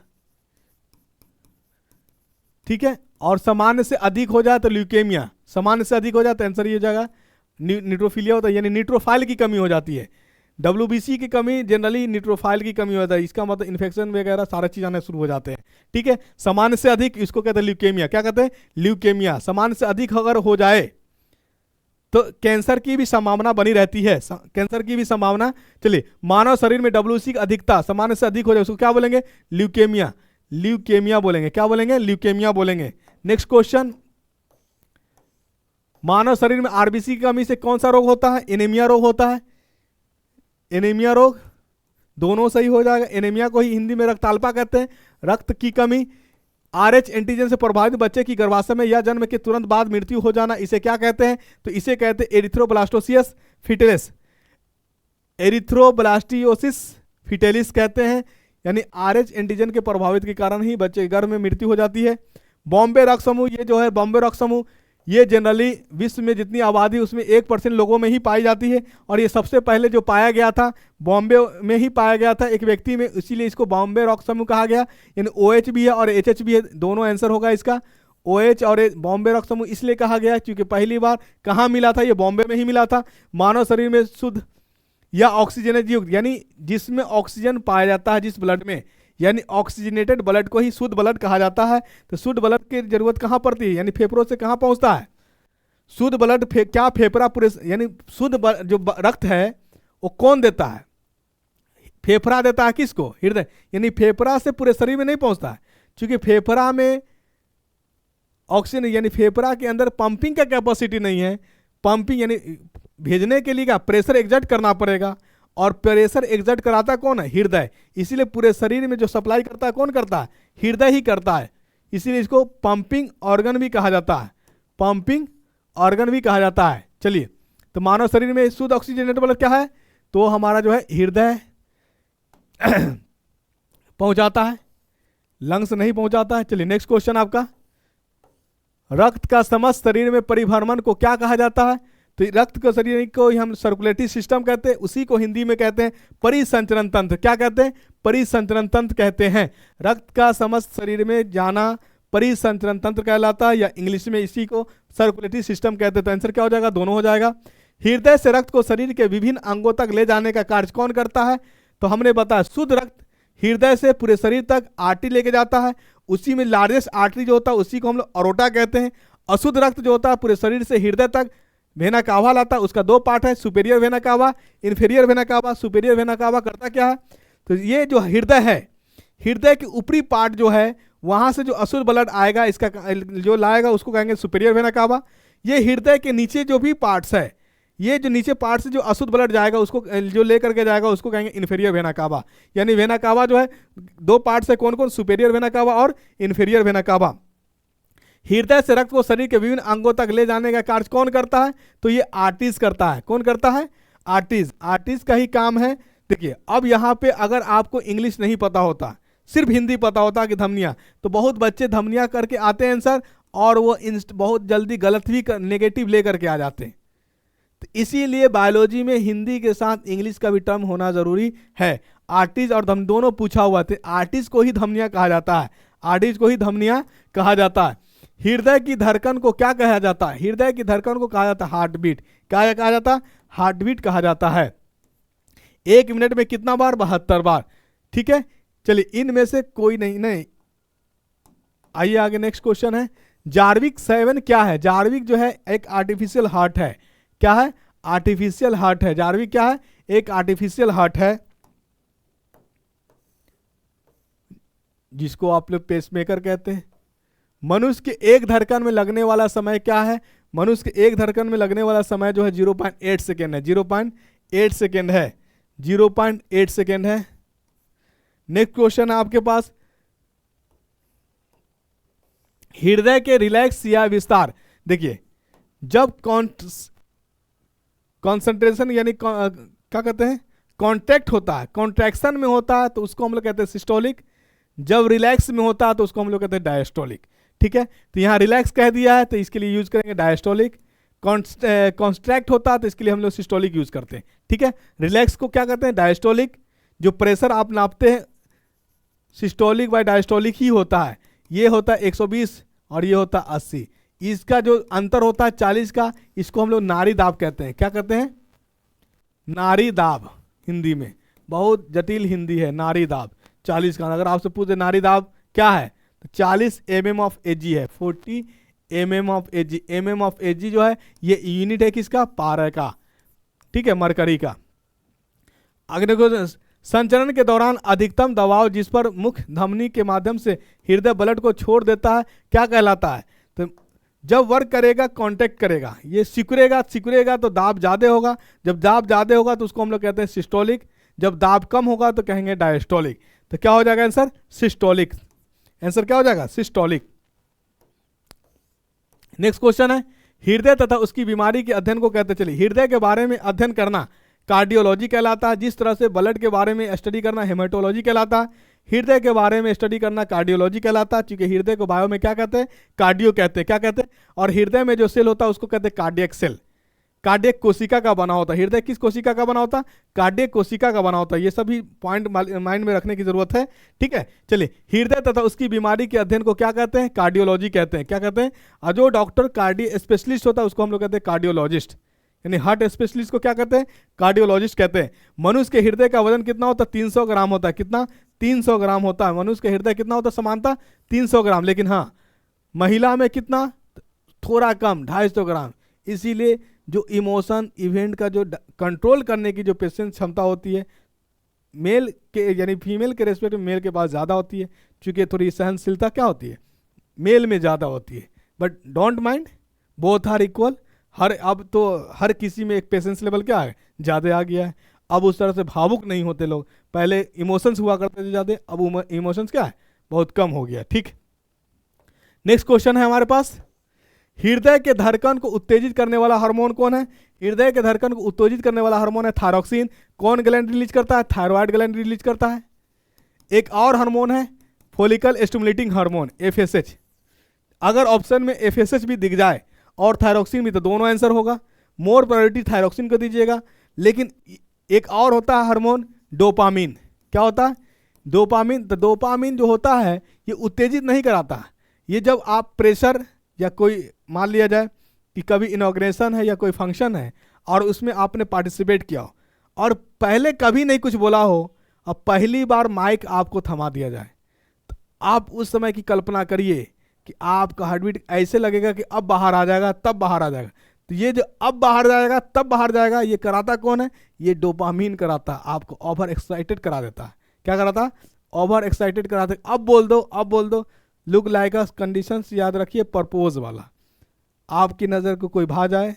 ठीक है, और सामान्य से अधिक हो जाए तो ल्यूकेमिया, सामान्य से अधिक हो जाए तो आंसर ये हो जाएगा न्यूट्रोफिलिया होता है, यानी न्यूट्रोफाइल की कमी हो जाती है। डब्ल्यूबीसी की कमी जनरली न्यूट्रोफाइल की कमी होता है, इसका मतलब इन्फेक्शन वगैरह सारा चीज आने शुरू हो जाते हैं। ठीक है, सामान्य से अधिक इसको कहते हैं ल्यूकेमिया। क्या कहते हैं? ल्यूकेमिया। सामान्य से अधिक अगर हो जाए तो कैंसर की भी संभावना बनी रहती है, कैंसर की भी संभावना। चलिए, मानव शरीर में डब्ल्यूबीसी की अधिकता सामान्य से अधिक हो जाए उसको क्या बोलेंगे? ल्यूकेमिया, ल्यूकेमिया बोलेंगे। क्या बोलेंगे? ल्यूकेमिया बोलेंगे। नेक्स्ट क्वेश्चन, मानव शरीर में आरबीसी की कमी से कौन सा रोग होता है? एनीमिया रोग होता है। एनीमिया रोग, दोनों सही हो जाएगा। एनीमिया को ही हिंदी में रक्ताल्पा कहते हैं, रक्त की कमी। RH एंटीजन से प्रभावित बच्चे की गर्भाशय में या जन्म के तुरंत बाद मृत्यु हो जाना, इसे क्या कहते हैं? तो इसे कहते हैं एरिथ्रोब्लास्टोसिस फिटेलिस, एरिथ्रोब्लास्टियोसिस फिटेलिस कहते हैं। यानी RH एंटीजन के प्रभावित के कारण ही बच्चे के गर्भ में मृत्यु हो जाती है। बॉम्बे रॉक समूह, ये जो है बॉम्बे रॉक समूह, ये जनरली विश्व में जितनी आबादी उसमें 1% लोगों में ही पाई जाती है, और ये सबसे पहले जो पाया गया था बॉम्बे में ही पाया गया था एक व्यक्ति में, इसीलिए इसको बॉम्बे रॉक समूह कहा गया। यानी OH भी है और HH भी है, दोनों आंसर होगा इसका। OH और बॉम्बे रॉक समूह इसलिए कहा गया क्योंकि पहली बार कहाँ मिला था? ये बॉम्बे में ही मिला था। मानव शरीर में शुद्ध या ऑक्सीजन युक्त, यानी जिसमें ऑक्सीजन पाया जाता है जिस ब्लड में, यानी ऑक्सीजनेटेड ब्लड को ही शुद्ध ब्लड कहा जाता है। तो शुद्ध ब्लड की जरूरत कहाँ पड़ती है? यानी फेफड़ों से कहाँ पहुँचता है शुद्ध ब्लड? क्या फेफड़ा पूरे, यानी शुद्ध जो रक्त है वो कौन देता है? फेफड़ा देता है। किसको? हृदय। यानी फेफड़ा से पूरे शरीर में नहीं पहुंचता है, क्योंकि फेफड़ा में ऑक्सीजन, यानी फेफड़ा के अंदर पंपिंग का कैपेसिटी नहीं है। पंपिंग यानी भेजने के लिए क्या प्रेशर एग्जर्ट करना पड़ेगा, और प्रेशर एग्जर्ट कराता कौन है? हृदय। इसीलिए पूरे शरीर में जो सप्लाई करता है कौन करता है? हृदय ही करता है। इसीलिए इसको पंपिंग ऑर्गन भी कहा जाता है, पंपिंग ऑर्गन भी कहा जाता है। चलिए, तो मानव शरीर में शुद्ध ऑक्सीजनेटेड ब्लड क्या है? तो हमारा जो है हृदय पहुंचाता है, लंग्स नहीं पहुंचाता है। चलिए नेक्स्ट क्वेश्चन आपका, रक्त का समस्त शरीर में परिभ्रमण को क्या कहा जाता है? तो रक्त के शरीर को ही हम सर्कुलेटरी सिस्टम कहते हैं, उसी को हिंदी में कहते हैं परिसंचरण तंत्र। क्या कहते हैं? परिसंचरण तंत्र कहते हैं। रक्त का समस्त शरीर में जाना परिसंचरण तंत्र कहलाता है, या इंग्लिश में इसी को सर्कुलेटरी सिस्टम कहते हैं। तो आंसर क्या हो जाएगा? दोनों हो जाएगा। हृदय से रक्त को शरीर के विभिन्न अंगों तक ले जाने का कार्य कौन करता है? तो हमने बताया शुद्ध रक्त हृदय से पूरे शरीर तक आर्टरी लेके जाता है, उसी में लार्जेस्ट आर्टरी जो होता है उसी को हम लोग अरोटा कहते हैं। अशुद्ध रक्त जो होता है पूरे शरीर से हृदय तक वेना कावा लाता है, उसका 2 पार्ट है, superior vena cava, inferior vena cava. Superior vena cava करता क्या है? तो ये जो हृदय है, हृदय के ऊपरी पार्ट जो है वहां से जो अशुद्ध ब्लड आएगा, इसका जो लाएगा उसको कहेंगे सुपेरियर वेना कावा। ये हृदय के नीचे जो भी पार्ट्स है, ये जो नीचे पार्ट से जो अशुद्ध ब्लड जाएगा उसको जो लेकर के जाएगा उसको कहेंगे इन्फीरियर वेना कावा। यानी वेना कावा जो है 2 पार्ट से कौन कौन? सुपेरियर वेना कावा और इन्फीरियर वेना कावा। हृदय से रक्त को शरीर के विभिन्न अंगों तक ले जाने का कार्य कौन करता है? तो ये आर्टरीज करता है। कौन करता है? आर्टरीज। आर्टरीज का ही काम है। देखिए, अब यहाँ पे अगर आपको इंग्लिश नहीं पता होता, सिर्फ हिंदी पता होता कि धमनियाँ, तो बहुत बच्चे धमनियाँ करके आते हैं आंसर, और वो बहुत जल्दी गलत भी नेगेटिव लेकर के आ जाते हैं। तो इसीलिए बायोलॉजी में हिंदी के साथ इंग्लिश का भी टर्म होना जरूरी है। आर्टरीज और धमनी दोनों पूछा हुआ थे। आर्टरीज को ही धमनियाँ कहा जाता है, आर्टरीज को ही धमनियाँ कहा जाता है। हृदय की धड़कन को क्या कहा जाता है? हृदय की धड़कन को कहा जाता है हार्ट बीट। क्या कहा जाता है? हार्ट बीट कहा जाता है। 1 मिनट में कितना बार? 72 बार। ठीक है, चलिए इनमें से कोई नहीं। आइए आगे नेक्स्ट क्वेश्चन है, जार्विक 7 क्या है? जार्विक जो है एक आर्टिफिशियल हार्ट है। क्या है? आर्टिफिशियल हार्ट है। जार्विक क्या है? एक आर्टिफिशियल हार्ट है, जिसको आप लोग पेसमेकर कहते हैं। मनुष्य के एक धड़कन में लगने वाला समय क्या है? मनुष्य के एक धड़कन में लगने वाला समय जो है 0.8 सेकेंड है। 0.8 सेकेंड है। 0.8 सेकेंड है। नेक्स्ट क्वेश्चन है आपके पास, हृदय के रिलैक्स या विस्तार। देखिए, जब कॉन्सेंट्रेशन यानी क्या कहते हैं, कॉन्ट्रैक्ट होता है, कॉन्ट्रैक्शन में होता है तो उसको हम लोग कहते हैं सिस्टोलिक। जब रिलैक्स में होता है तो उसको हम लोग कहते हैं डायस्टोलिक। ठीक है, तो यहाँ रिलैक्स कह दिया है तो इसके लिए यूज करेंगे डायस्टोलिक। कॉन्स्ट्रैक्ट होता है तो इसके लिए हम लोग सिस्टोलिक यूज करते हैं। ठीक है, रिलैक्स को क्या कहते हैं? डायस्टोलिक। जो प्रेशर आप नापते हैं सिस्टोलिक बाय डायस्टोलिक ही होता है। ये होता है 120 और ये होता है 80। इसका जो अंतर होता है 40 का, इसको हम लोग नाड़ी दाब कहते हैं। क्या कहते हैं? नाड़ी दाब। हिंदी में बहुत जटिल हिंदी है, नाड़ी दाब 40 का। अगर आपसे पूछे नाड़ी दाब क्या है तो 40 mm ऑफ Ag है, 40 mm of Ag। mm of Ag जो है ये यूनिट है किसका? पारा का। ठीक है, मरकरी का। आगे देखो, संचरण के दौरान अधिकतम दबाव जिस पर मुख्य धमनी के माध्यम से हृदय ब्लड को छोड़ देता है क्या कहलाता है? तो जब वर्क करेगा कॉन्टेक्ट करेगा, ये सिकुड़ेगा तो दाब ज़्यादा होगा, जब दाब ज़्यादा होगा तो उसको हम लोग कहते हैं सिस्टोलिक, जब दाब कम होगा तो कहेंगे डायस्टोलिक। तो क्या हो जाएगा आंसर? सिस्टोलिक। आंसर क्या हो जाएगा? सिस्टोलिक। नेक्स्ट क्वेश्चन है, हृदय तथा उसकी बीमारी के अध्ययन को कहते, चलिए हृदय के बारे में अध्ययन करना कार्डियोलॉजी कहलाता है, जिस तरह से ब्लड के बारे में स्टडी करना हेमेटोलॉजी कहलाता है, हृदय के बारे में स्टडी करना कार्डियोलॉजी कहलाता है, क्योंकि हृदय को बायो में क्या कहते हैं? कार्डियो कहते हैं। क्या कहते हैं? और हृदय में जो सेल होता है उसको कहते हैं कार्डियक सेल। कार्डियक कोशिका का बना होता है। हृदय किस कोशिका का बना होता है? कार्डियक कोशिका का बना होता है। ये सभी पॉइंट माइंड में रखने की जरूरत है, ठीक है। चलिए, हृदय तथा उसकी बीमारी के अध्ययन को क्या कहते हैं? कार्डियोलॉजी कहते हैं। क्या कहते हैं? और जो डॉक्टर कार्डियो स्पेशलिस्ट होता है उसको हम लोग कहते हैं कार्डियोलॉजिस्ट, यानी हार्ट स्पेशलिस्ट को क्या कहते हैं? कार्डियोलॉजिस्ट कहते हैं। मनुष्य के हृदय का वजन कितना होता है? 300 ग्राम होता है। कितना? 300 ग्राम होता है। मनुष्य के हृदय कितना होता है समानता? 300 ग्राम। लेकिन हाँ, महिला में कितना? थोड़ा कम, 250 ग्राम। इसीलिए जो इमोशन इवेंट का जो कंट्रोल करने की जो पेशेंस क्षमता होती है मेल के यानी फीमेल के रेस्पेक्ट में मेल के पास ज़्यादा होती है, क्योंकि थोड़ी सहनशीलता क्या होती है? मेल में ज़्यादा होती है। But don't mind, both are equal. अब तो हर किसी में एक पेशेंस लेवल क्या है? ज़्यादा आ गया है। अब उस तरह से भावुक नहीं होते लोग, पहले इमोशंस हुआ करते थे ज़्यादा, अब इमोशंस क्या है? बहुत कम हो गया, ठीक। नेक्स्ट क्वेश्चन है हमारे पास, हृदय के धड़कन को उत्तेजित करने वाला हार्मोन कौन है? हृदय के धड़कन को उत्तेजित करने वाला हार्मोन है थायरॉक्सिन। कौन ग्लैंड रिलीज करता है? थायराइड ग्लैंड रिलीज करता है। एक और हार्मोन है फोलिकल स्टिमुलेटिंग हार्मोन, एफएसएच। अगर ऑप्शन में एफएसएच भी दिख जाए और थायरॉक्सिन भी, तो दोनों आंसर होगा। मोर प्रायोरिटी थायरॉक्सिन को दीजिएगा। लेकिन एक और होता है हार्मोन डोपामिन। क्या होता है? डोपामिन। तो डोपामिन जो होता है ये उत्तेजित नहीं कराता। ये जब आप प्रेशर या कोई मान लिया जाए कि कभी इनॉग्रेशन है या कोई फंक्शन है और उसमें आपने पार्टिसिपेट किया हो और पहले कभी नहीं कुछ बोला हो, अब पहली बार माइक आपको थमा दिया जाए, तो आप उस समय की कल्पना करिए कि आपका हार्टबीट ऐसे लगेगा कि अब बाहर आ जाएगा, तब बाहर आ जाएगा। तो ये जो अब बाहर जाएगा तब बाहर जाएगा, ये कराता कौन है? ये डोपामीन कराता है, आपको ओवर एक्साइटेड करा देता है। क्या कराता है? ओवर एक्साइटेड कराता है। अब बोल दो, अब बोल दो। लुक लाइक अ कंडीशंस याद रखिए, प्रपोज वाला। आपकी नज़र को कोई भा जाए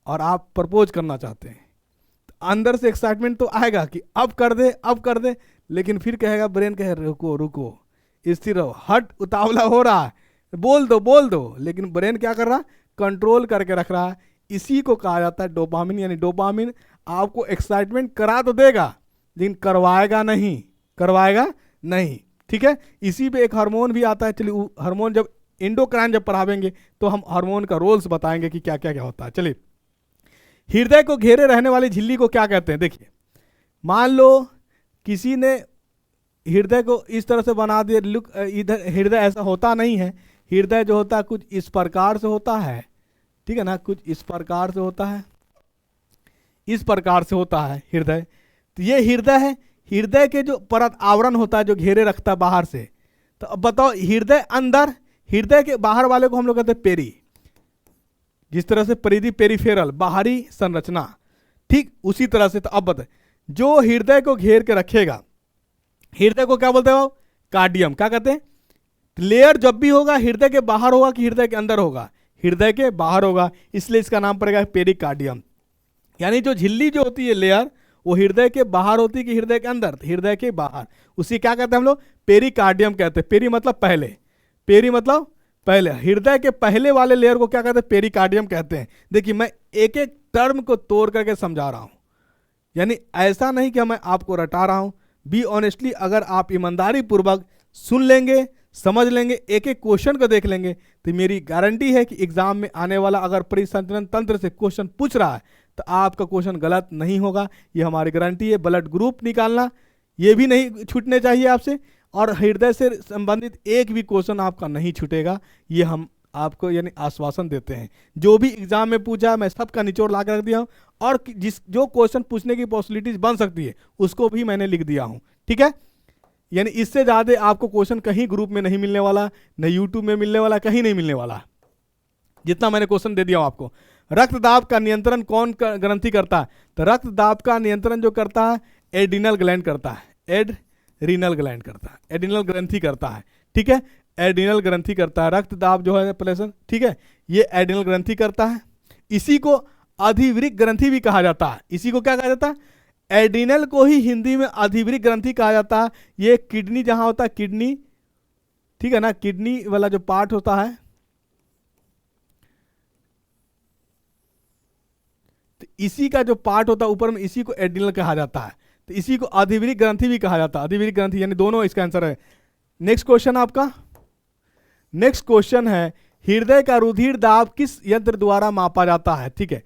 और आप प्रपोज करना चाहते हैं, तो अंदर से एक्साइटमेंट तो आएगा कि अब कर दे, अब कर दे, लेकिन फिर कहेगा, ब्रेन कहे रुको रुको, स्थिर रहो, हट, उतावला हो रहा है, बोल दो बोल दो, लेकिन ब्रेन क्या कर रहा है? कंट्रोल करके रख रहा है। इसी को कहा जाता है डोपामिन। यानी डोपामिन आपको एक्साइटमेंट करा तो देगा लेकिन करवाएगा नहीं, करवाएगा नहीं, ठीक है। इसी पे एक हार्मोन भी आता है। चलिए, हार्मोन जब एंडोक्राइन जब पढ़ावेंगे तो हम हार्मोन का रोल्स बताएंगे कि क्या क्या क्या होता है। चलिए, हृदय को घेरे रहने वाली झिल्ली को क्या कहते हैं? देखिए, मान लो किसी ने हृदय को इस तरह से बना दिया, लुक इधर हृदय ऐसा होता नहीं है। हृदय जो होता है कुछ इस प्रकार से होता है, ठीक है ना, कुछ इस प्रकार से होता है, इस प्रकार से होता है हृदय। तो ये हृदय है। हृदय के जो परत आवरण होता है जो घेरे रखता है बाहर से, तो अब बताओ हृदय अंदर, हृदय के बाहर वाले को हम लोग कहते हैं पेरी। जिस तरह से परिधि पेरिफेरल, बाहरी संरचना, ठीक उसी तरह से। तो अब बताए, जो हृदय को घेर के रखेगा, हृदय को क्या बोलते हो? कार्डियम। क्या कहते हैं? लेयर जब भी होगा हृदय के बाहर होगा कि हृदय के अंदर होगा? हृदय के बाहर होगा, इसलिए इसका नाम पड़ेगा पेरिकार्डियम। यानी जो झिल्ली जो होती है लेयर, वो हृदय के बाहर होती है कि हृदय के अंदर? हृदय के बाहर। उसी क्या कहते हैं हम लोग? पेरिकार्डियम कहते हैं। पेरी मतलब पहले, पेरी मतलब पहले। हृदय के पहले वाले लेयर को क्या कहते हैं? पेरिकार्डियम कहते हैं। देखिए, मैं एक एक टर्म को तोड़ करके समझा रहा हूं, यानी ऐसा नहीं कि मैं आपको रटा रहा हूं। बी ऑनेस्टली, अगर आप ईमानदारी पूर्वक सुन लेंगे, समझ लेंगे, एक एक क्वेश्चन को देख लेंगे, तो मेरी गारंटी है कि एग्जाम में आने वाला अगर परिसंचरण तंत्र से क्वेश्चन पूछ रहा है तो आपका क्वेश्चन गलत नहीं होगा, ये हमारी गारंटी है। ब्लड ग्रुप निकालना ये भी नहीं छूटने चाहिए आपसे, और हृदय से संबंधित एक भी क्वेश्चन आपका नहीं छूटेगा, ये हम आपको यानी आश्वासन देते हैं। जो भी एग्जाम में पूछा मैं सबका निचोड़ ला कर रख दिया हूँ, और जो क्वेश्चन पूछने की पॉसिबिलिटीज बन सकती है उसको भी मैंने लिख दिया हूँ, ठीक है। यानी इससे ज़्यादा आपको क्वेश्चन कहीं ग्रुप में नहीं मिलने वाला, न यूट्यूब में मिलने वाला, कहीं नहीं मिलने वाला, जितना मैंने क्वेश्चन दे दिया हूँ आपको। रक्तदाब का नियंत्रण कौन ग्रंथि करता है? तो रक्तदाब का नियंत्रण जो करता है एड्रिनल ग्लैंड करता है, एड्रिनल ग्लैंड करता है, एड्रिनल ग्रंथि करता है, ठीक है। एड्रिनल ग्रंथि करता है, रक्त दाब जो है प्रेशर, ठीक है, ये एड्रिनल ग्रंथि करता है। इसी को अधिवृक्क ग्रंथि भी कहा जाता है। इसी को क्या कहा जाता है? एड्रिनल को ही हिंदी में अधिवृक्क ग्रंथि कहा जाता है। ये किडनी जहां होता है, किडनी, ठीक है ना, किडनी वाला जो पार्ट होता है, तो इसी का जो पार्ट होता है ऊपर में, इसी को एड्रिनल कहा जाता है। तो इसी को अधिवृक्क ग्रंथि भी कहा जाता है। अधिवृक्क ग्रंथि यानी दोनों इसका आंसर है। नेक्स्ट क्वेश्चन आपका, नेक्स्ट क्वेश्चन है हृदय का रुधिर दाब किस यंत्र द्वारा मापा जाता है? ठीक है,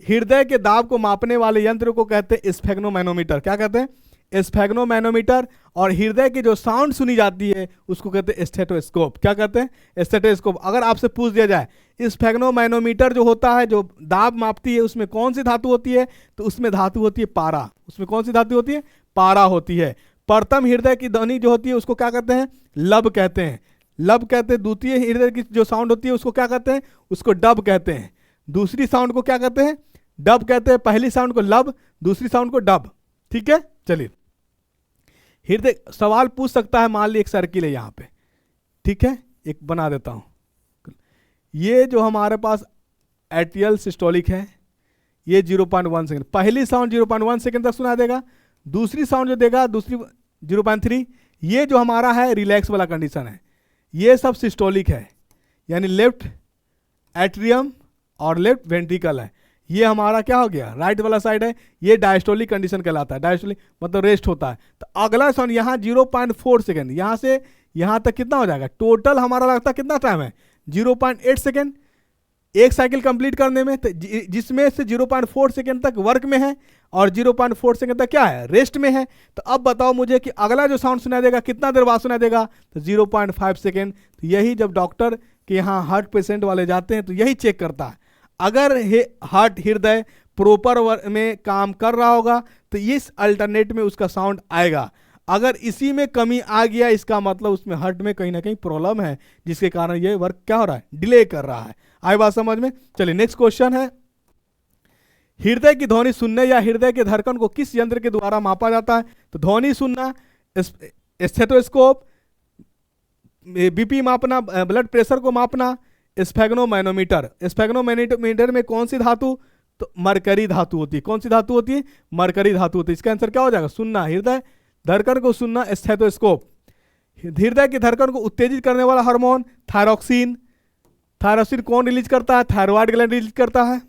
हृदय के दाब को मापने वाले यंत्र को कहते हैं स्फेग्नोमैनोमीटर। क्या कहते हैं? स्फेग्नोमैनोमीटर। और हृदय की जो साउंड सुनी जाती है उसको कहते हैं स्टेथोस्कोप। क्या कहते हैं? स्टेथोस्कोप। अगर आपसे पूछ दिया जाए स्फेग्नोमैनोमीटर जो होता है, जो दाब मापती है, उसमें कौन सी धातु होती है? तो उसमें धातु होती है पारा। उसमें कौन सी धातु होती है? पारा होती है। प्रथम हृदय की ध्वनि जो होती है उसको क्या कहते हैं? लब कहते हैं। लब कहते हैं। द्वितीय हृदय की जो साउंड होती है उसको क्या कहते हैं? उसको डब कहते हैं। दूसरी साउंड को क्या कहते हैं? डब कहते हैं। पहली साउंड को लब, दूसरी साउंड को डब। ठीक है, चलिए हृदय सवाल पूछ सकता है। मान ली एक सर्किल है यहाँ पे, ठीक है, एक बना देता हूं। ये जो हमारे पास एट्रियल सिस्टोलिक है, ये 0.1 सेकंड, पहली साउंड 0.1 सेकंड तक सुना देगा। दूसरी साउंड जो देगा, दूसरी 0.3। ये जो हमारा है रिलैक्स वाला कंडीशन है। ये सब सिस्टोलिक है, यानी लेफ्ट एट्रियम और लेफ्ट वेंट्रिकल है। ये हमारा क्या हो गया? राइट वाला साइड है। ये डायस्टोलिक कंडीशन कहलाता है। डायस्टोलिक मतलब रेस्ट होता है। तो अगला साउंड यहाँ 0.4 सेकंड, यहाँ से यहाँ तक कितना हो जाएगा? टोटल हमारा लगता है कितना टाइम है? 0.8 सेकंड एक साइकिल कंप्लीट करने में। तो जिसमें से 0.4 सेकंड तक वर्क में है और 0.4 सेकंड तक क्या है? रेस्ट में है। तो अब बताओ मुझे कि अगला जो साउंड सुनाई देगा कितना देर बाद सुनाई देगा? तो 0.5 सेकंड। तो यही जब डॉक्टर के यहाँ हार्ट पेशेंट वाले जाते हैं तो यही चेक करता है। अगर हार्ट हृदय प्रॉपर में काम कर रहा होगा तो इस अल्टरनेट में उसका साउंड आएगा। अगर इसी में कमी आ गया, इसका मतलब उसमें हार्ट में कहीं ना कहीं प्रॉब्लम है, जिसके कारण ये वर्क क्या हो रहा है? डिले कर रहा है। आई बात समझ में? चलिए नेक्स्ट क्वेश्चन है, हृदय की ध्वनि सुनने या हृदय के धड़कन को किस यंत्र के द्वारा मापा जाता है? तो ध्वनि सुनना स्टेथोस्कोप, बीपी मापना, ब्लड प्रेशर को मापना स्फेग्नोमैनोमीटर। स्फेग्नोमैनोमीटर में कौन सी धातु? तो मरकरी धातु होती है। कौन सी धातु होती है? मरकरी धातु होती है। इसका आंसर क्या हो जाएगा? सुनना, हृदय धड़कन को सुनना स्टेथोस्कोप। हृदय की धड़कन को उत्तेजित करने वाला हार्मोन थायरॉक्सिन। थायरॉक्सिन कौन रिलीज करता है? थायरॉइड ग्लैंड रिलीज करता है।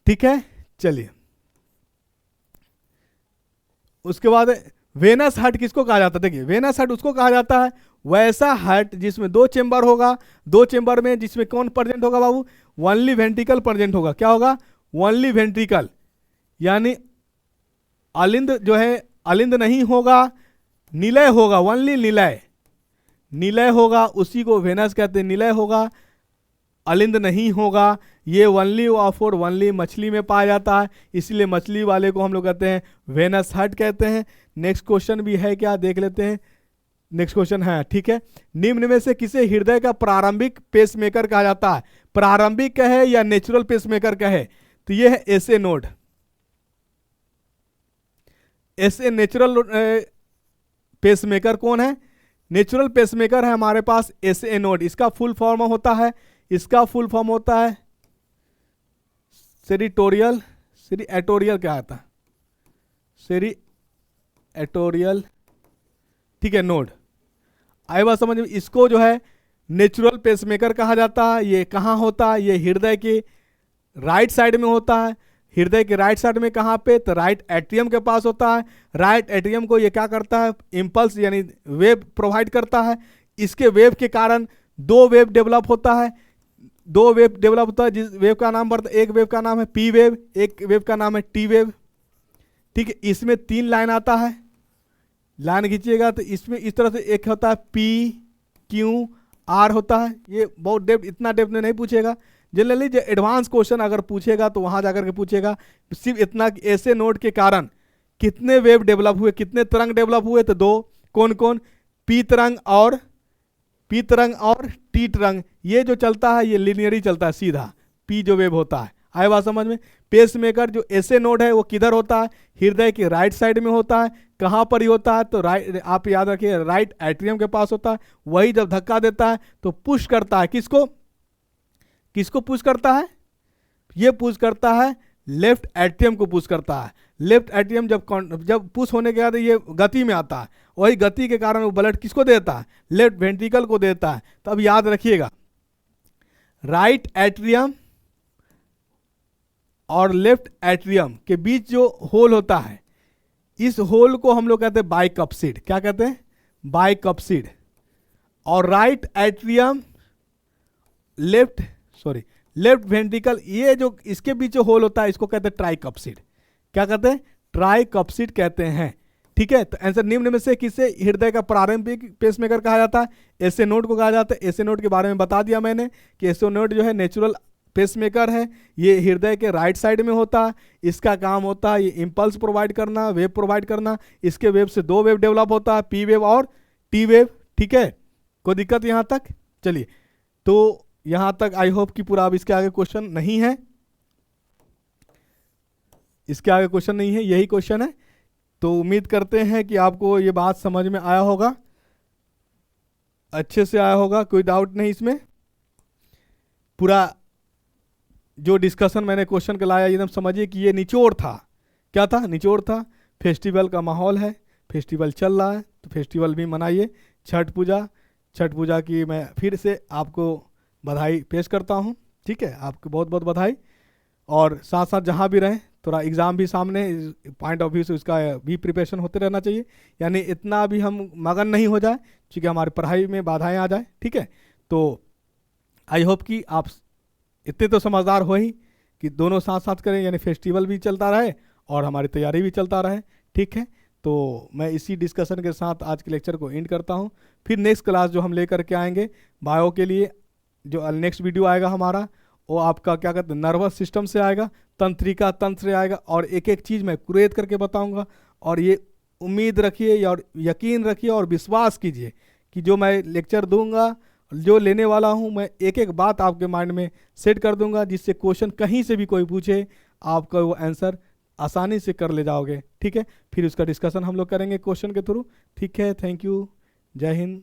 ठीक है, चलिए उसके बाद वेनस हार्ट किसको कहा जाता है? देखिए वेनस हार्ट उसको कहा जाता है वैसा हार्ट जिसमें दो चेंबर होगा। दो चेंबर में जिसमें कौन प्रेजेंट होगा बाबू? ओनली वेंट्रिकल प्रेजेंट होगा। क्या होगा? ओनली वेंट्रिकल, यानी अलिंद जो है, अलिंद नहीं होगा, निलय होगा। ओनली निलय, निलय होगा, उसी को वेनस कहते हैं। निलय होगा, अलिंद नहीं होगा। ये ओनली और ओनली मछली में पाया जाता है, इसलिए मछली वाले को हम लोग कहते हैं वेनस हार्ट कहते हैं। नेक्स्ट क्वेश्चन भी है क्या, देख लेते हैं। नेक्स्ट क्वेश्चन है, ठीक है, निम्न में से किसे हृदय का प्रारंभिक पेसमेकर कहा जाता है? प्रारंभिक कहे या नेचुरल पेसमेकर कहे? तो ये है SA node. SA natural pacemaker कौन है? नेचुरल पेसमेकर है हमारे पास एसए नोड। इसका फुल फॉर्म होता है, इसका फुल फॉर्म होता है सेरिटोरियल, एटोरियल क्या आता है? एटोरियल, ठीक है, नोड। आई बात समझ में? इसको जो है नेचुरल पेसमेकर कहा जाता है। ये कहाँ होता है? ये हृदय के राइट साइड में होता है। हृदय के राइट साइड में कहाँ पे? तो राइट एट्रियम के पास होता है। राइट एट्रियम को ये क्या करता है? इम्पल्स यानी वेव प्रोवाइड करता है। इसके वेव के कारण दो वेव डेवलप होता है। दो वेव डेवलप होता है, जिस वेव का नाम बढ़ता है, एक वेव का नाम है पी वेव, एक वेव का नाम है टी वेव। ठीक है, इसमें 3 लाइन आता है। लाइन खींचिएगा तो इसमें इस तरह से एक होता है पी क्यू आर होता है। ये बहुत डेप्थ, इतना डेप्थ में नहीं पूछेगा। जनरली जो एडवांस क्वेश्चन अगर पूछेगा तो वहां जाकर के पूछेगा सिर्फ इतना कि ऐसे नोड के कारण कितने वेव डेवलप हुए, कितने तरंग डेवलप हुए। तो 2, कौन कौन? पी तरंग और टी तरंग। ये जो चलता है ये लिनियरी चलता है, सीधा पी जो वेव होता है। आए बात समझ में? पेसमेकर जो ऐसे नोड है वो किधर होता है? हृदय के राइट साइड में होता है। कहाँ पर ही होता है? तो राइट, आप याद रखिए, राइट एट्रियम के पास होता है। वही जब धक्का देता है तो पुश करता है किसको? किसको पुश करता है? ये पुश करता है लेफ्ट एट्रियम को पुश करता है। लेफ्ट एट्रियम जब पुश होने के बाद ये गति में आता है, वही गति के कारण वो ब्लड किसको देता है? लेफ्ट वेंट्रिकल को देता है। तो अब याद रखिएगा, राइट एट्रियम और लेफ्ट एट्रियम के बीच जो होल होता है, इस होल को हम लोग कहते हैं बाइकप्सिड। क्या कहते हैं? बाइकप्सिड। और राइट एट्रियम लेफ्ट वेंट्रिकल, ये जो इसके बीच जो होल होता है इसको कहते हैं ट्राइकप्सिड। क्या कहते हैं? ट्राइकप्सिड कहते हैं। ठीक है, तो आंसर निम्न में से किसे हृदय का प्रारंभिक पेसमेकर कहा जाता है? एसए नोड को कहा जाता है। एसए नोड के बारे में बता दिया मैंने कि एसए नोड जो है नेचुरल पेसमेकर है। ये हृदय के राइट साइड में होता है। इसका काम होता है ये इंपल्स प्रोवाइड करना, वेव प्रोवाइड करना। इसके वेव से दो वेव डेवलप होता है, पी वेव और टी वेव। ठीक है, कोई दिक्कत यहाँ तक? चलिए, तो यहाँ तक आई होप कि पूरा। अब इसके आगे क्वेश्चन नहीं है, इसके आगे क्वेश्चन नहीं है, यही क्वेश्चन है। तो उम्मीद करते हैं कि आपको ये बात समझ में आया होगा, अच्छे से आया होगा, कोई डाउट नहीं इसमें। पूरा जो डिस्कशन मैंने क्वेश्चन का लाया एकदम समझिए कि ये निचोड़ था। क्या था? निचोड़ था। फेस्टिवल का माहौल है, फेस्टिवल चल रहा है तो फेस्टिवल भी मनाइए। छठ पूजा की मैं फिर से आपको बधाई पेश करता हूँ। ठीक है, आपको बहुत बहुत बधाई। और साथ साथ जहाँ भी रहें, थोड़ा एग्ज़ाम भी सामने, पॉइंट ऑफ व्यू से उसका भी प्रिपरेशन होते रहना चाहिए। यानी इतना भी हम मगन नहीं हो जाए क्योंकि हमारी पढ़ाई में बाधाएं आ जाए। ठीक है, तो आई होप कि आप इतने तो समझदार हो ही कि दोनों साथ साथ करें, यानी फेस्टिवल भी चलता रहे और हमारी तैयारी भी चलता रहे। ठीक है, तो मैं इसी डिस्कशन के साथ आज के लेक्चर को एंड करता हूँ। फिर नेक्स्ट क्लास जो हम लेकर के आएंगे बायो के लिए, जो नेक्स्ट वीडियो आएगा हमारा, वो आपका क्या कहते हैं, नर्वस सिस्टम से आएगा, तंत्रिका तंत्र से आएगा। और एक एक चीज़ मैं कुरेद करके बताऊंगा। और ये उम्मीद रखिए और यकीन रखिए और विश्वास कीजिए कि जो मैं लेक्चर दूंगा, जो लेने वाला हूं, मैं एक एक बात आपके माइंड में सेट कर दूंगा, जिससे क्वेश्चन कहीं से भी कोई पूछे आपका वो आंसर आसानी से कर ले जाओगे। ठीक है, फिर उसका डिस्कशन हम लोग करेंगे क्वेश्चन के थ्रू। ठीक है, थैंक यू, जय हिंद।